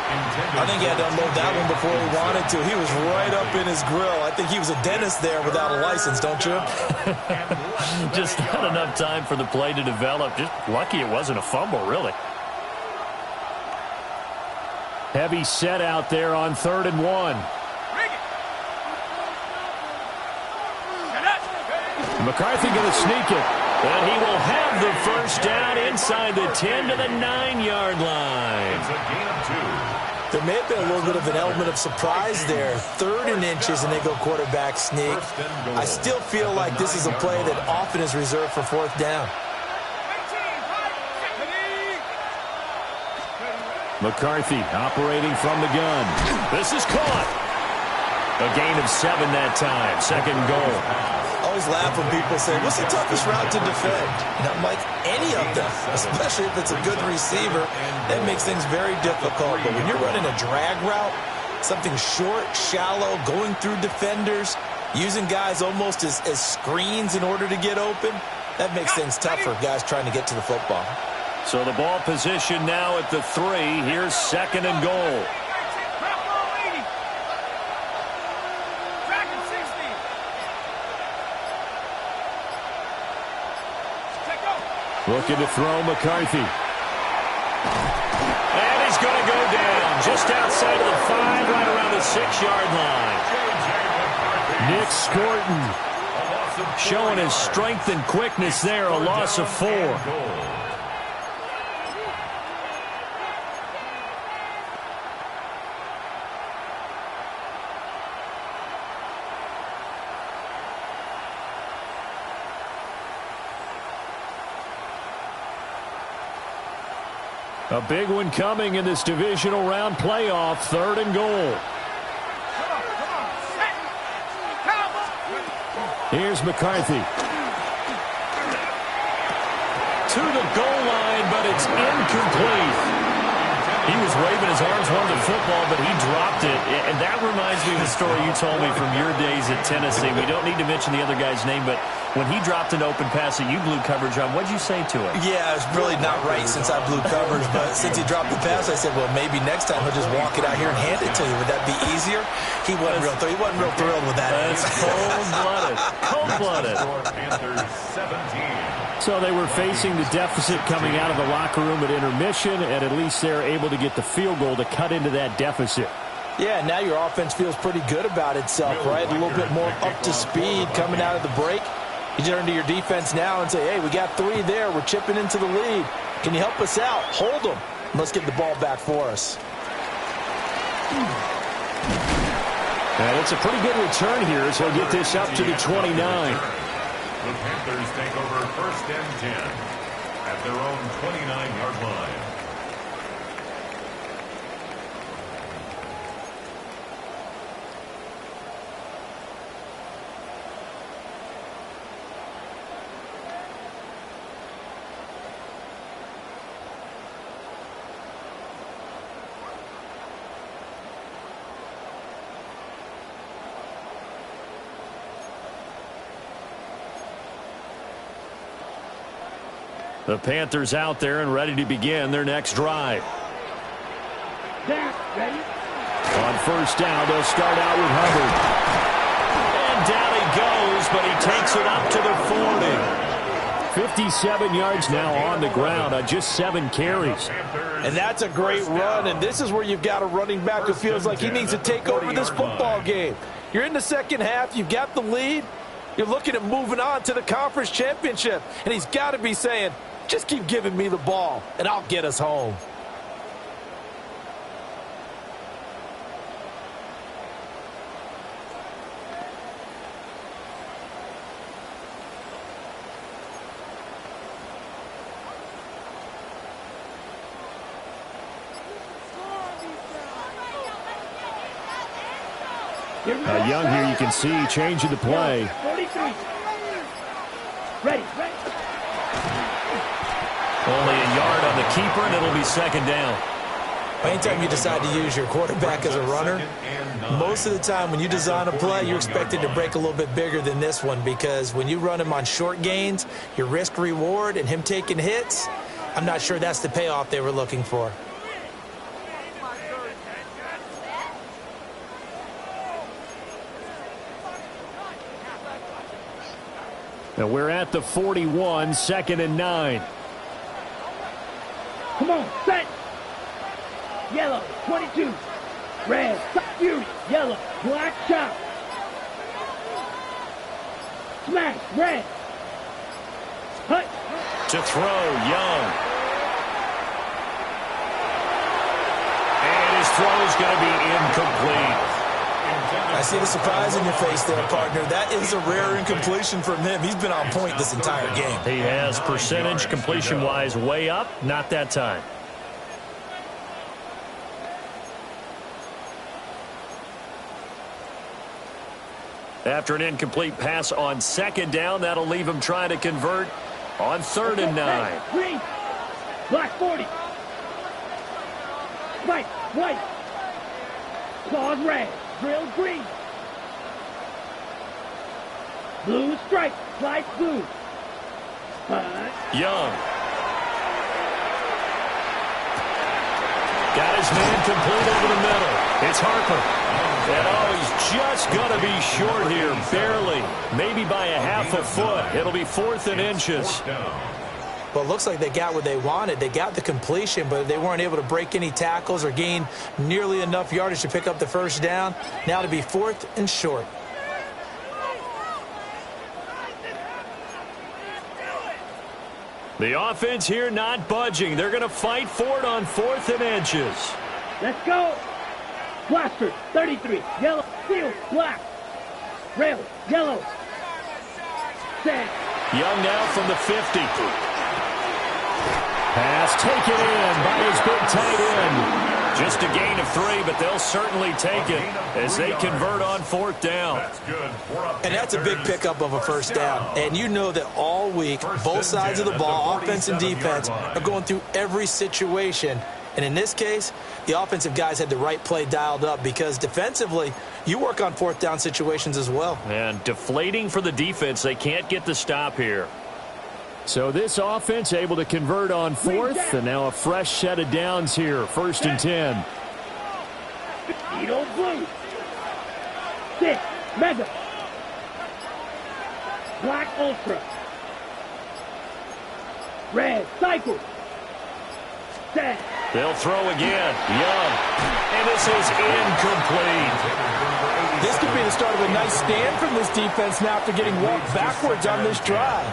I think he had to unload that one before he wanted to. He was right up in his grill. I think he was a dentist there without a license, don't you? Just not enough time for the play to develop. Just lucky it wasn't a fumble, really. Heavy set out there on 3rd and 1. McCarthy going to sneak it. And he will have the first down inside the 10 to the 9-yard line. It's a gain of 2. There may have been a little bit of an element of surprise there. 3rd and inches, and they go quarterback sneak. I still feel like this is a play that often is reserved for 4th down. McCarthy operating from the gun. This is caught. A gain of 7 that time. 2nd goal. I always laugh when people say, what's the toughest route to defend? And I'm like, any of them, especially if it's a good receiver. That makes things very difficult. But when you're running a drag route, something short, shallow, going through defenders, using guys almost as screens in order to get open, that makes things tough for guys trying to get to the football. So the ball position now at the 3. Here's 2nd and goal. Looking to throw McCarthy. And he's going to go down just outside of the 5, right around the 6-yard line. Nick Scorton showing his strength and quickness there, a loss of 4. A big one coming in this divisional round playoff, 3rd and goal. Here's McCarthy. To the goal line, but it's incomplete. He was waving his arms, wanted the football, but he dropped it. And that reminds me of the story you told me from your days at Tennessee. We don't need to mention the other guy's name, but when he dropped an open pass that you blew coverage on, what'd you say to him? Yeah, it's really not right since I blew coverage, but since he dropped the pass, I said, well, maybe next time he'll just walk it out here and hand it to you. Would that be easier? He wasn't real thrilled with that. That's cold-blooded. Cold-blooded. Panthers 17. So they were facing the deficit coming out of the locker room at intermission, and at least they're able to get the field goal to cut into that deficit. Yeah, now your offense feels pretty good about itself, right? A little bit more up to speed coming out of the break. You turn to your defense now and say, hey, we got 3 there. We're chipping into the lead. Can you help us out? Hold them. Let's get the ball back for us. And it's a pretty good return here as he'll get this up to the 29. The Panthers take over 1st and 10 at their own 29-yard line. The Panthers out there and ready to begin their next drive. Ready? On 1st down, they'll start out with Hubbard. And down he goes, but he takes it up to the 40. 57 yards now on the ground on just 7 carries. And that's a great run, and this is where you've got a running back who feels like he needs to take over this football game. You're in the second half, you've got the lead, you're looking at moving on to the conference championship, and he's got to be saying, just keep giving me the ball, and I'll get us home. Young here, you can see, changing the play. 43. Ready. Only a yard on the keeper, and it'll be 2nd down. Anytime you decide to use your quarterback as a runner, most of the time when you design a play, you're expected to break a little bit bigger than this one, because when you run him on short gains, your risk-reward and him taking hits, I'm not sure that's the payoff they were looking for. And we're at the 41, 2nd and 9. Come on, set. Yellow, 22. Red, fury, yellow, black shot. Smash, red. Hut. To throw, Young. And his throw is going to be incomplete. I see the surprise in your face there, partner. That is a rare incompletion from him. He's been on point this entire game. He has percentage completion-wise way up, not that time. After an incomplete pass on 2nd down, that'll leave him trying to convert on 3rd and 9. Green, black 40. White, white. Claws red, drill green. Blue stripe, slice blue. Young. Got his man complete over the middle. It's Harper. And he's just going to be short here, barely. Maybe by a half a foot. It'll be 4th and inches. Well, it looks like they got what they wanted. They got the completion, but they weren't able to break any tackles or gain nearly enough yardage to pick up the first down. Now to be 4th and short. The offense here not budging. They're going to fight for it on 4th and inches. Let's go. Blaster, 33. Yellow, steel, black. Rail, yellow. Set. Young now from the 50. Pass taken in by his big tight end. Just a gain of 3, but they'll certainly take it as they convert on 4th down. And that's a big pickup of a first down. And you know that all week, both sides of the ball, offense and defense, are going through every situation. And in this case, the offensive guys had the right play dialed up because defensively, you work on 4th down situations as well. And deflating for the defense. They can't get the stop here. So this offense able to convert on 4th, and now a fresh set of downs here. 1st and 10. Beetle blue. 6. Mega. Black ultra. Red cycle. Set. They'll throw again. Young. And this is incomplete. This could be the start of a nice stand from this defense now after getting walked backwards on this drive.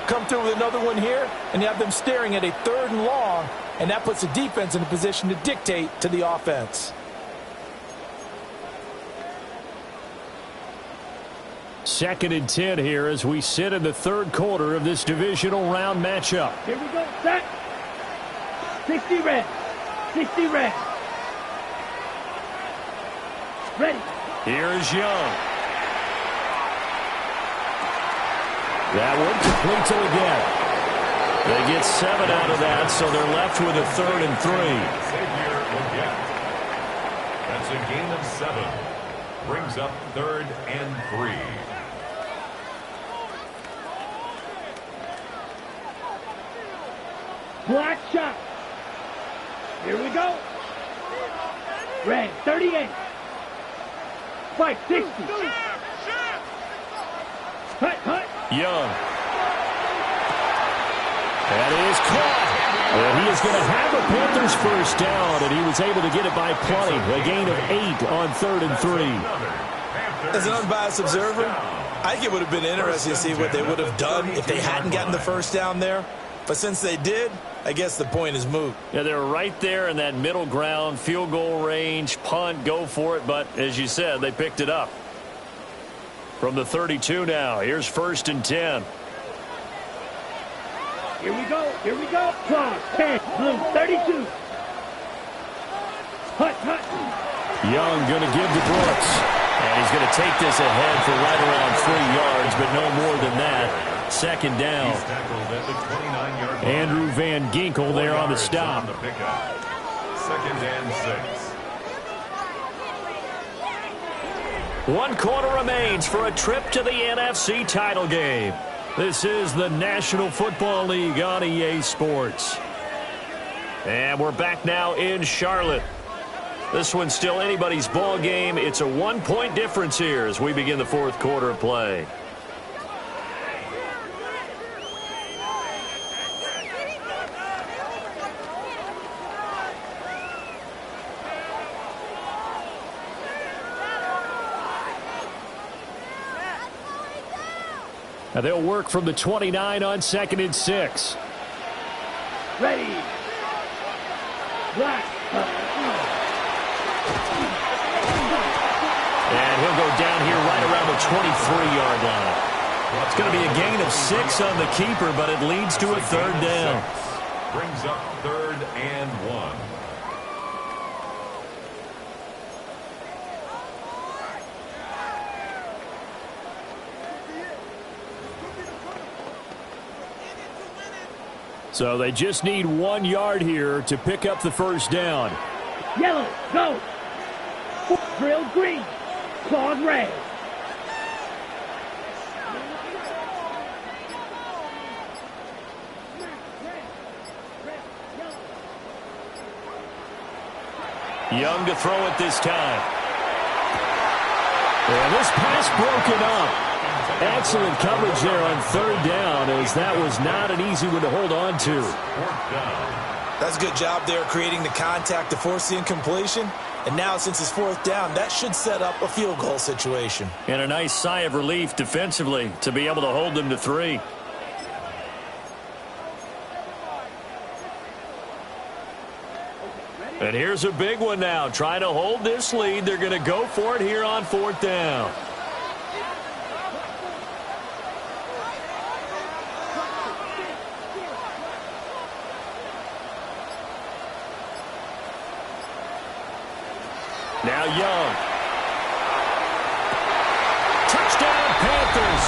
Come through with another one here, and you have them staring at a 3rd and long, and that puts the defense in a position to dictate to the offense. Second and 10 here as we sit in the 3rd quarter of this divisional round matchup. Here we go. Set. 60 red. 60 red. Ready. Here's Young. That one complete to the get. They get 7 out of that, so they're left with a 3rd and 3. That's a gain of 7. Brings up 3rd and 3. Black shot. Here we go. Red, 38. Spike, 60. Hut, hut. Young. That is caught. And he is going to have a Panthers first down, and he was able to get it by plenty. A gain of 8 on 3rd and 3. As an unbiased observer, I think it would have been interesting to see what they would have done if they hadn't gotten the first down there. But since they did, I guess the point is moot. Yeah, they're right there in that middle ground, field goal range, punt, go for it. But as you said, they picked it up. From the 32 now, here's 1st and 10. Here we go. Here we go. Cross, 10, blue, 32. Hut, hut. Young going to give to Brooks. And he's going to take this ahead for right around 3 yards, but no more than that. 2nd down. Andrew Van Ginkel there on the stop. 2nd and 6. 1 quarter remains for a trip to the NFC title game. This is the National Football League on EA Sports. And we're back now in Charlotte. This one's still anybody's ball game. It's a 1-point difference here as we begin the 4th quarter of play. Now they'll work from the 29 on 2nd and 6. Ready. Black. And he'll go down here right around the 23-yard line. It's going to be a gain of 6 on the keeper, but it leads to a 3rd down. Brings up 3rd and 1. So they just need 1 yard here to pick up the first down. Yellow, go. Drill green. Claws red. Young to throw it this time. And this pass broken up. Excellent coverage there on third down, as that was not an easy one to hold on to. That's a good job there creating the contact to force the incompletion. And now, since it's fourth down, that should set up a field goal situation. And a nice sigh of relief defensively to be able to hold them to 3. And here's a big one now. Trying to hold this lead. They're going to go for it here on fourth down. Now Young. Touchdown, Panthers.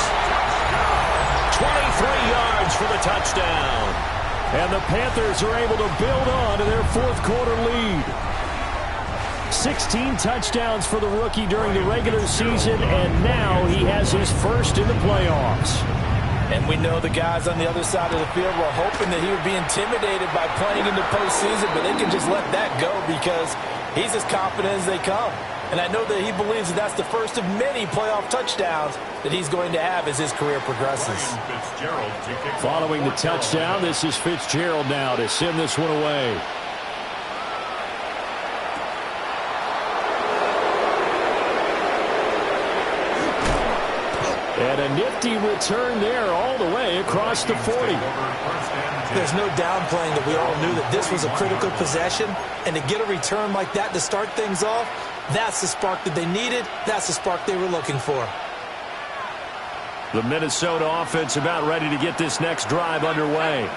23 yards for the touchdown. And the Panthers are able to build on to their fourth quarter lead. 16 touchdowns for the rookie during the regular season, and now he has his first in the playoffs. And we know the guys on the other side of the field were hoping that he would be intimidated by playing in the postseason, but they can just let that go because he's as confident as they come. And I know that he believes that that's the first of many playoff touchdowns that he's going to have as his career progresses. Following the touchdown, this is Fitzgerald now to send this one away. And a nifty return there all the way across the 40. There's no downplaying that we all knew that this was a critical possession. And to get a return like that to start things off, that's the spark that they needed. That's the spark they were looking for. The Minnesota offense about ready to get this next drive underway.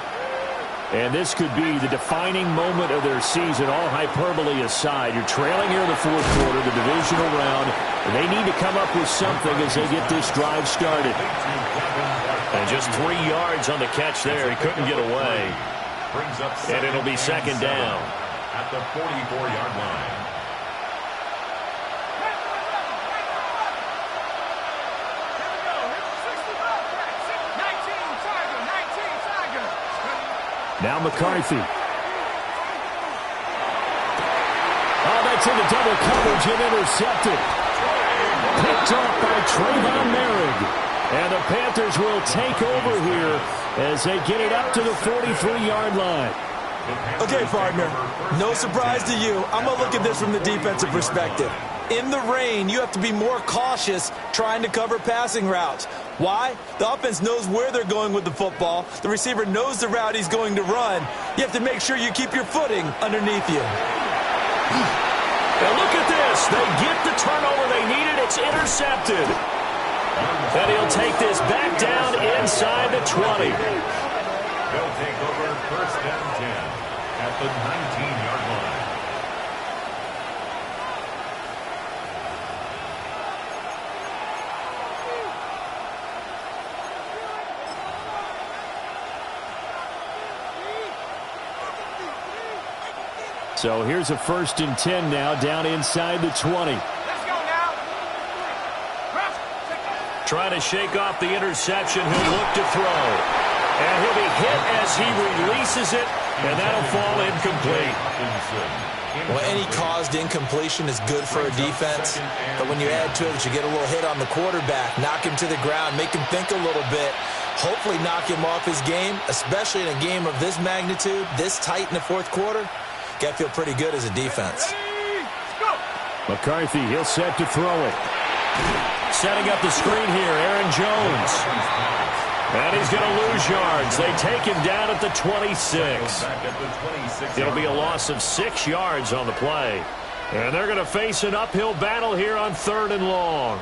And this could be the defining moment of their season, all hyperbole aside. You're trailing here in the fourth quarter, the divisional round, and they need to come up with something as they get this drive started. And just 3 yards on the catch there. He couldn't get away. And it'll be second down. At the 44-yard line. Now McCarthy. Oh, that's in the double coverage and intercepted. Picked off by Trayvon Merrick. And the Panthers will take over here as they get it up to the 43-yard line. Okay, partner, no surprise to you. I'm going to look at this from the defensive perspective. In the rain, you have to be more cautious trying to cover passing routes. Why? The offense knows where they're going with the football. The receiver knows the route he's going to run. You have to make sure you keep your footing underneath you. And look at this. They get the turnover they needed. It's intercepted. And he'll take this back down inside the 20. They'll take over first and 10 at the 19-yard line. So here's a first and 10 now down inside the 20. Trying to shake off the interception. He'll look to throw. And he'll be hit as he releases it, and that'll fall incomplete. Well, any caused incompletion is good for a defense, but when you add to it that you get a little hit on the quarterback, knock him to the ground, make him think a little bit, hopefully knock him off his game, especially in a game of this magnitude, this tight in the fourth quarter, got to feel pretty good as a defense. McCarthy, he'll set to throw it. Setting up the screen here, Aaron Jones. And he's going to lose yards. They take him down at the 26. It'll be a loss of 6 yards on the play. And they're going to face an uphill battle here on 3rd and long.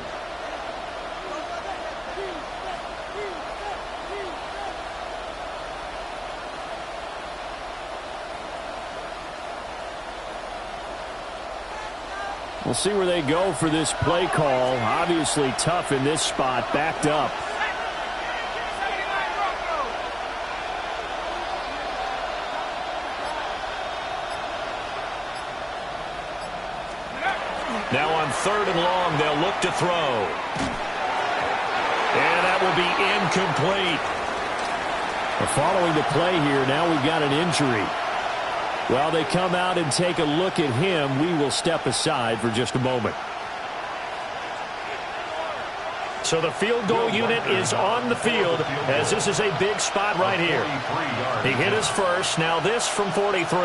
We'll see where they go for this play call. Obviously tough in this spot, backed up. Now on 3rd and long, they'll look to throw. And that will be incomplete. Following the play here, now we've got an injury. While they come out and take a look at him, we will step aside for just a moment. So the field goal unit is on the field as this is a big spot right here. He hit his first. Now this from 43.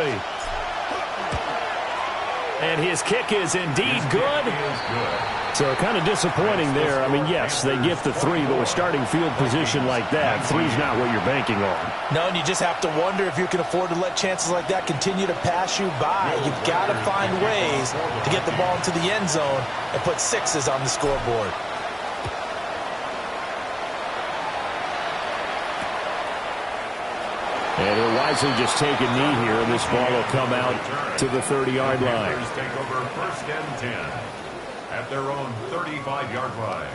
And his kick is indeed good. So kind of disappointing there. I mean, yes, they get the 3, but with starting field position like that, 3's not what you're banking on. No, and you just have to wonder if you can afford to let chances like that continue to pass you by. You've got to find ways to get the ball into the end zone and put 6s on the scoreboard. And he'll wisely just take a knee here, and this ball will come out to the 30-yard line. Panthers take over 1st and 10 at their own 35-yard line.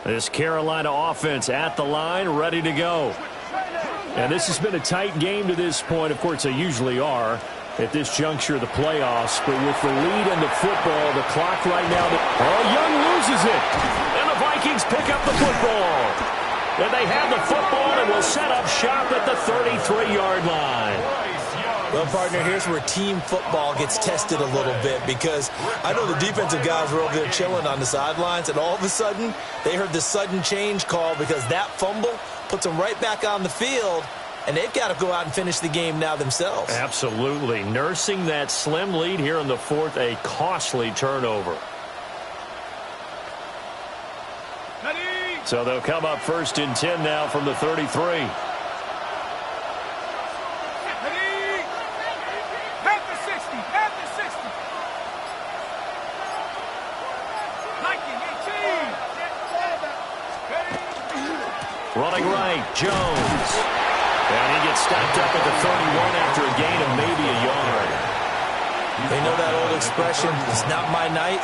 This Carolina offense at the line, ready to go. And this has been a tight game to this point. Of course, they usually are at this juncture of the playoffs. But with the lead in the football, the clock right now. Young loses it. And the Vikings pick up the football. And they have the football and will set up shop at the 33-yard line. Well, partner, here's where team football gets tested a little bit because I know the defensive guys were over there chilling on the sidelines, and all of a sudden they heard the sudden change call because that fumble puts them right back on the field, and they've got to go out and finish the game now themselves. Absolutely. Nursing that slim lead here in the 4th, a costly turnover. So they'll come up 1st and 10 now from the 33. Running right, Jones. And he gets stopped up at the 31 after a gain of maybe a yard. They know that old expression, it's not my night.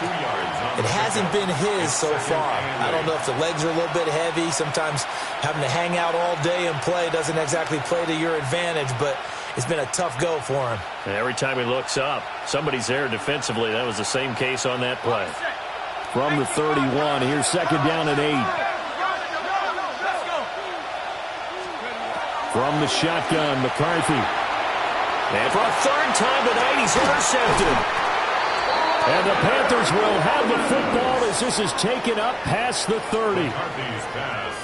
It hasn't been his so far. I don't know if the legs are a little bit heavy. Sometimes having to hang out all day and play doesn't exactly play to your advantage, but it's been a tough go for him. And every time he looks up, somebody's there defensively. That was the same case on that play. From the 31, here's 2nd down and 8. From the shotgun, McCarthy. And for a 3rd time tonight, he's intercepted. And the Panthers will have the football as this is taken up past the 30. McCarthy's pass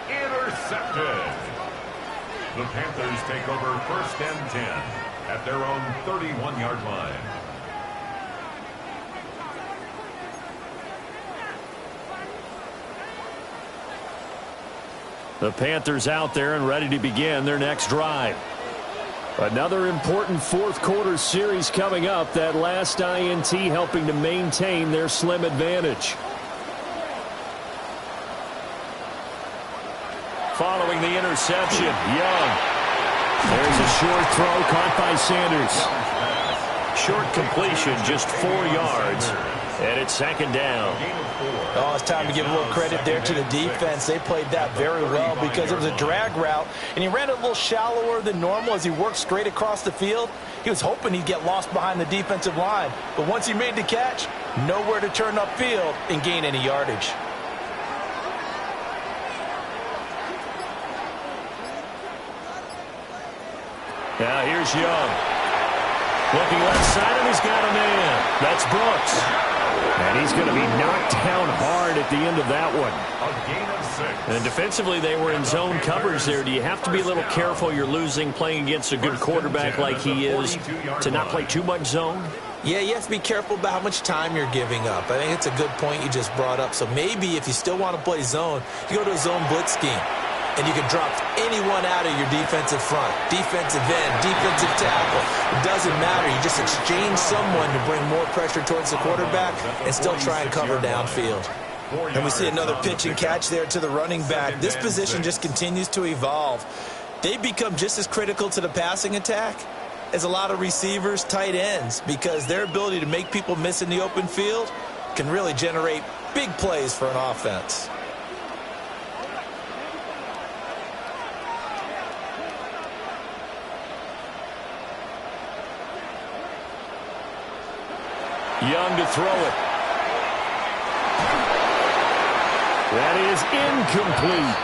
intercepted. The Panthers take over 1st and 10 at their own 31-yard line. The Panthers out there and ready to begin their next drive. Another important 4th quarter series coming up. That last INT helping to maintain their slim advantage. Following the interception, Young. There's a short throw caught by Sanders. Short completion, just 4 yards. And it's 2nd down. Oh, it's time to give a little credit there to the defense. They played that very well because it was a drag route, and he ran it a little shallower than normal as he worked straight across the field. He was hoping he'd get lost behind the defensive line, but once he made the catch, nowhere to turn upfield and gain any yardage. Now here's Young. Looking left side, and he's got a man. That's Brooks. And he's going to be knocked down hard at the end of that one. A gain of 6. And defensively, they were in zone coverage there. Do you have to be a little careful? You're losing playing against a good quarterback like he is to not play too much zone? Yeah, you have to be careful about how much time you're giving up. I think it's a good point you just brought up. So maybe if you still want to play zone, you go to a zone blitz scheme. And you can drop anyone out of your defensive front, defensive end, defensive tackle. It doesn't matter. You just exchange someone to bring more pressure towards the quarterback and still try and cover downfield. And we see another pitch and catch there to the running back. This position just continues to evolve. They become just as critical to the passing attack as a lot of receivers, tight ends, because their ability to make people miss in the open field can really generate big plays for an offense. Young to throw it. That is incomplete.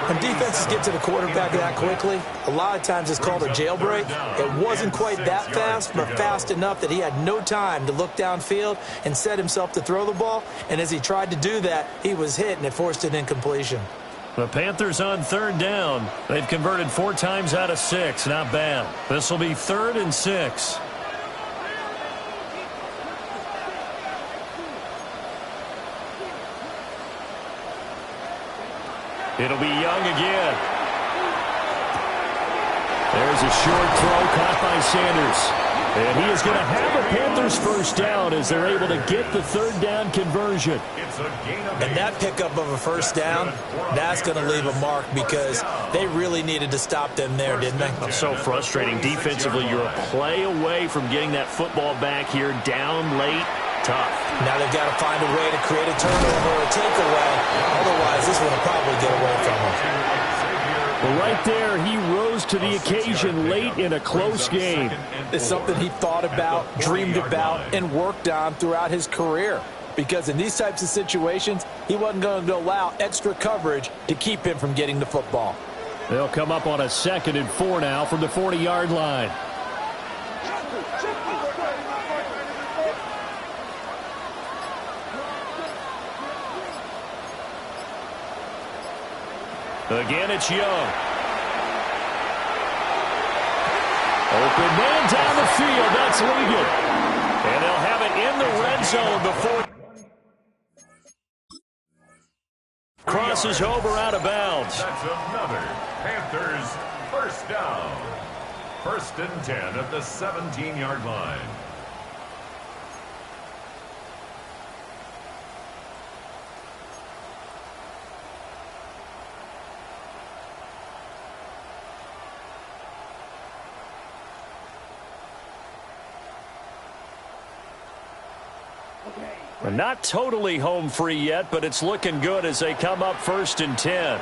When defenses get to the quarterback that quickly, a lot of times it's called a jailbreak. It wasn't quite that fast, but fast enough that he had no time to look downfield and set himself to throw the ball. And as he tried to do that, he was hit, and it forced an incompletion. The Panthers on third down. They've converted 4 times out of 6. Not bad. This will be 3rd and 6. It'll be Young again. There's a short throw caught by Sanders. And he is going to have a Panthers first down as they're able to get the 3rd down conversion. And that pickup of a first down, that's going to leave a mark because they really needed to stop them there, didn't they? It's so frustrating. Defensively, you're a play away from getting that football back here down late. Tough. Now they've got to find a way to create a turnover or a takeaway. Otherwise, this one will probably get away from them. Well, right there, he rose to the occasion late in a close game. It's something he thought about, dreamed about, and worked on throughout his career. Because in these types of situations, he wasn't going to allow extra coverage to keep him from getting the football. They'll come up on a 2nd and 4 now from the 40-yard line. Again, it's Young. Open man down the field. That's Ligon. And they'll have it in the red zone before crosses over out of bounds. That's another Panthers first down. 1st and 10 at the 17-yard line. We're not totally home free yet, but it's looking good as they come up 1st and 10.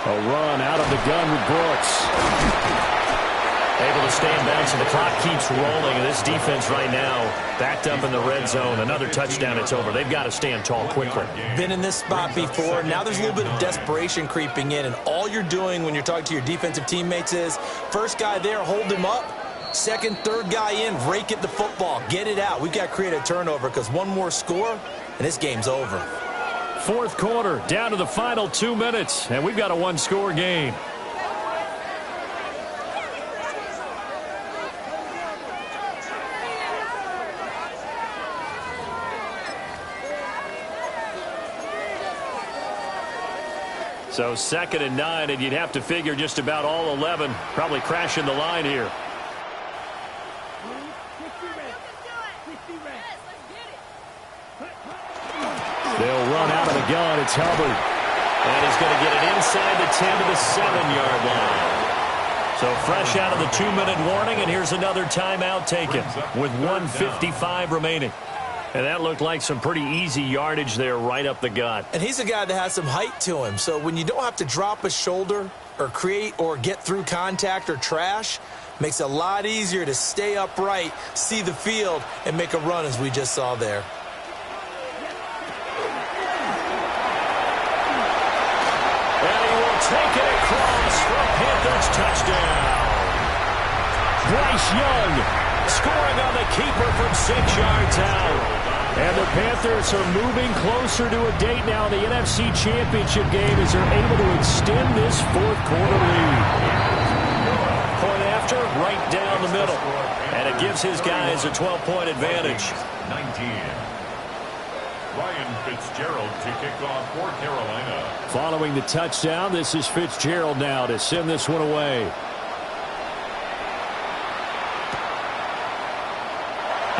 A run out of the gun with Brooks. Able to stay in bounds, and the clock keeps rolling. And this defense right now backed up in the red zone. Another touchdown, it's over. They've got to stand tall quickly. Been in this spot before. Now there's a little bit of desperation creeping in, and all you're doing when you're talking to your defensive teammates is first guy there, hold him up. Second, third guy in, rake at the football. Get it out. We've got to create a turnover because one more score, and this game's over. 4th quarter, down to the final 2 minutes, and we've got a 1-score game. So 2nd and 9, and you'd have to figure just about all 11 probably crashing the line here. They'll run out of the gun. It's Hubbard. And he's going to get it inside the 10 to the 7-yard line. So fresh out of the 2-minute warning, and here's another timeout taken with 1:55 remaining. And that looked like some pretty easy yardage there right up the gut. And he's a guy that has some height to him. So when you don't have to drop a shoulder or create or get through contact or trash, makes it a lot easier to stay upright, see the field, and make a run as we just saw there. And he will take it across for a Panthers touchdown. Bryce Young scoring on the keeper from 6 yards out. And the Panthers are moving closer to a date now in the NFC Championship game as they're able to extend this 4th quarter lead. Point after, right down the middle. And it gives his guys a 12-point advantage. 19. Ryan Fitzgerald to kick off for Carolina. Following the touchdown, this is Fitzgerald now to send this one away.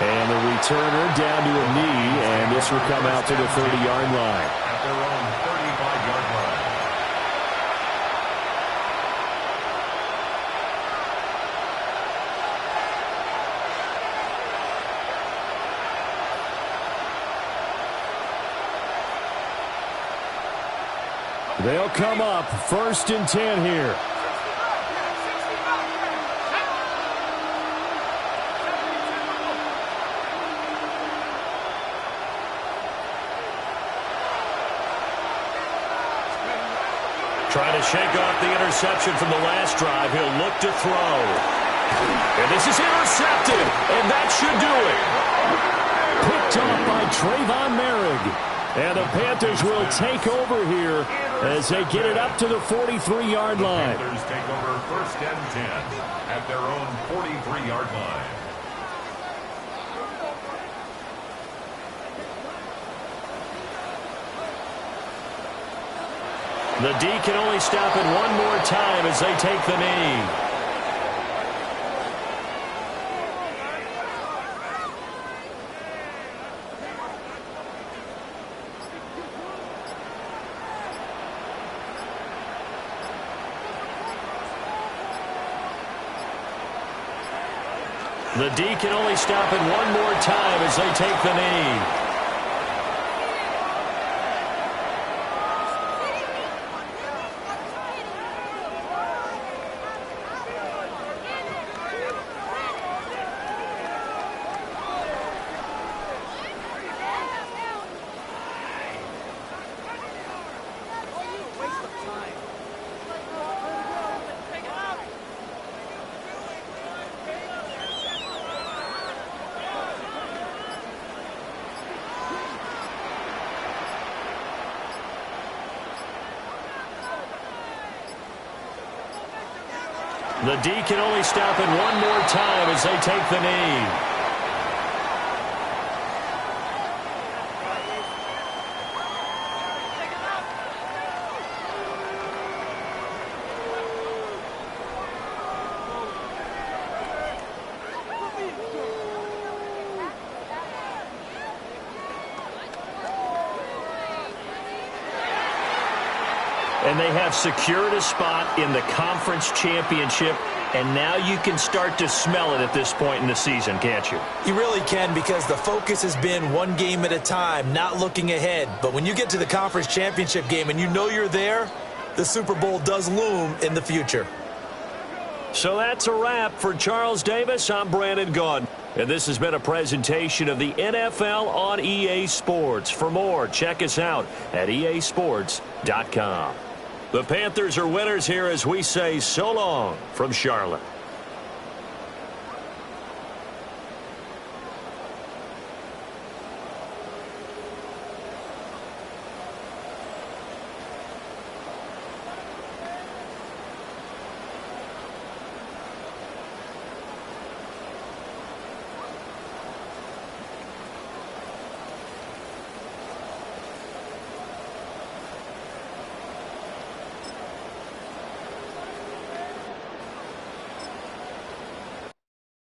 And the returner down to a knee, and this will come out to the 30-yard line. At their own 35-yard line. They'll come up 1st and 10 here. Trying to shake off the interception from the last drive. He'll look to throw. And this is intercepted, and that should do it. Picked off by Trayvon Merrick. And the Panthers will take over here as they get it up to the 43-yard line. The Panthers take over 1st and 10 at their own 43-yard line. The D can only stop it one more time as they take the knee. The D can only stop it one more time as they take the knee. The D can only stop it one more time as they take the knee. And they have secured a spot in the conference championship, and now you can start to smell it at this point in the season, can't you? You really can, because the focus has been one game at a time, not looking ahead. But when you get to the conference championship game and you know you're there, the Super Bowl does loom in the future. So that's a wrap for Charles Davis. I'm Brandon Gaudin. And this has been a presentation of the NFL on EA Sports. For more, check us out at easports.com. The Panthers are winners here as we say so long from Charlotte.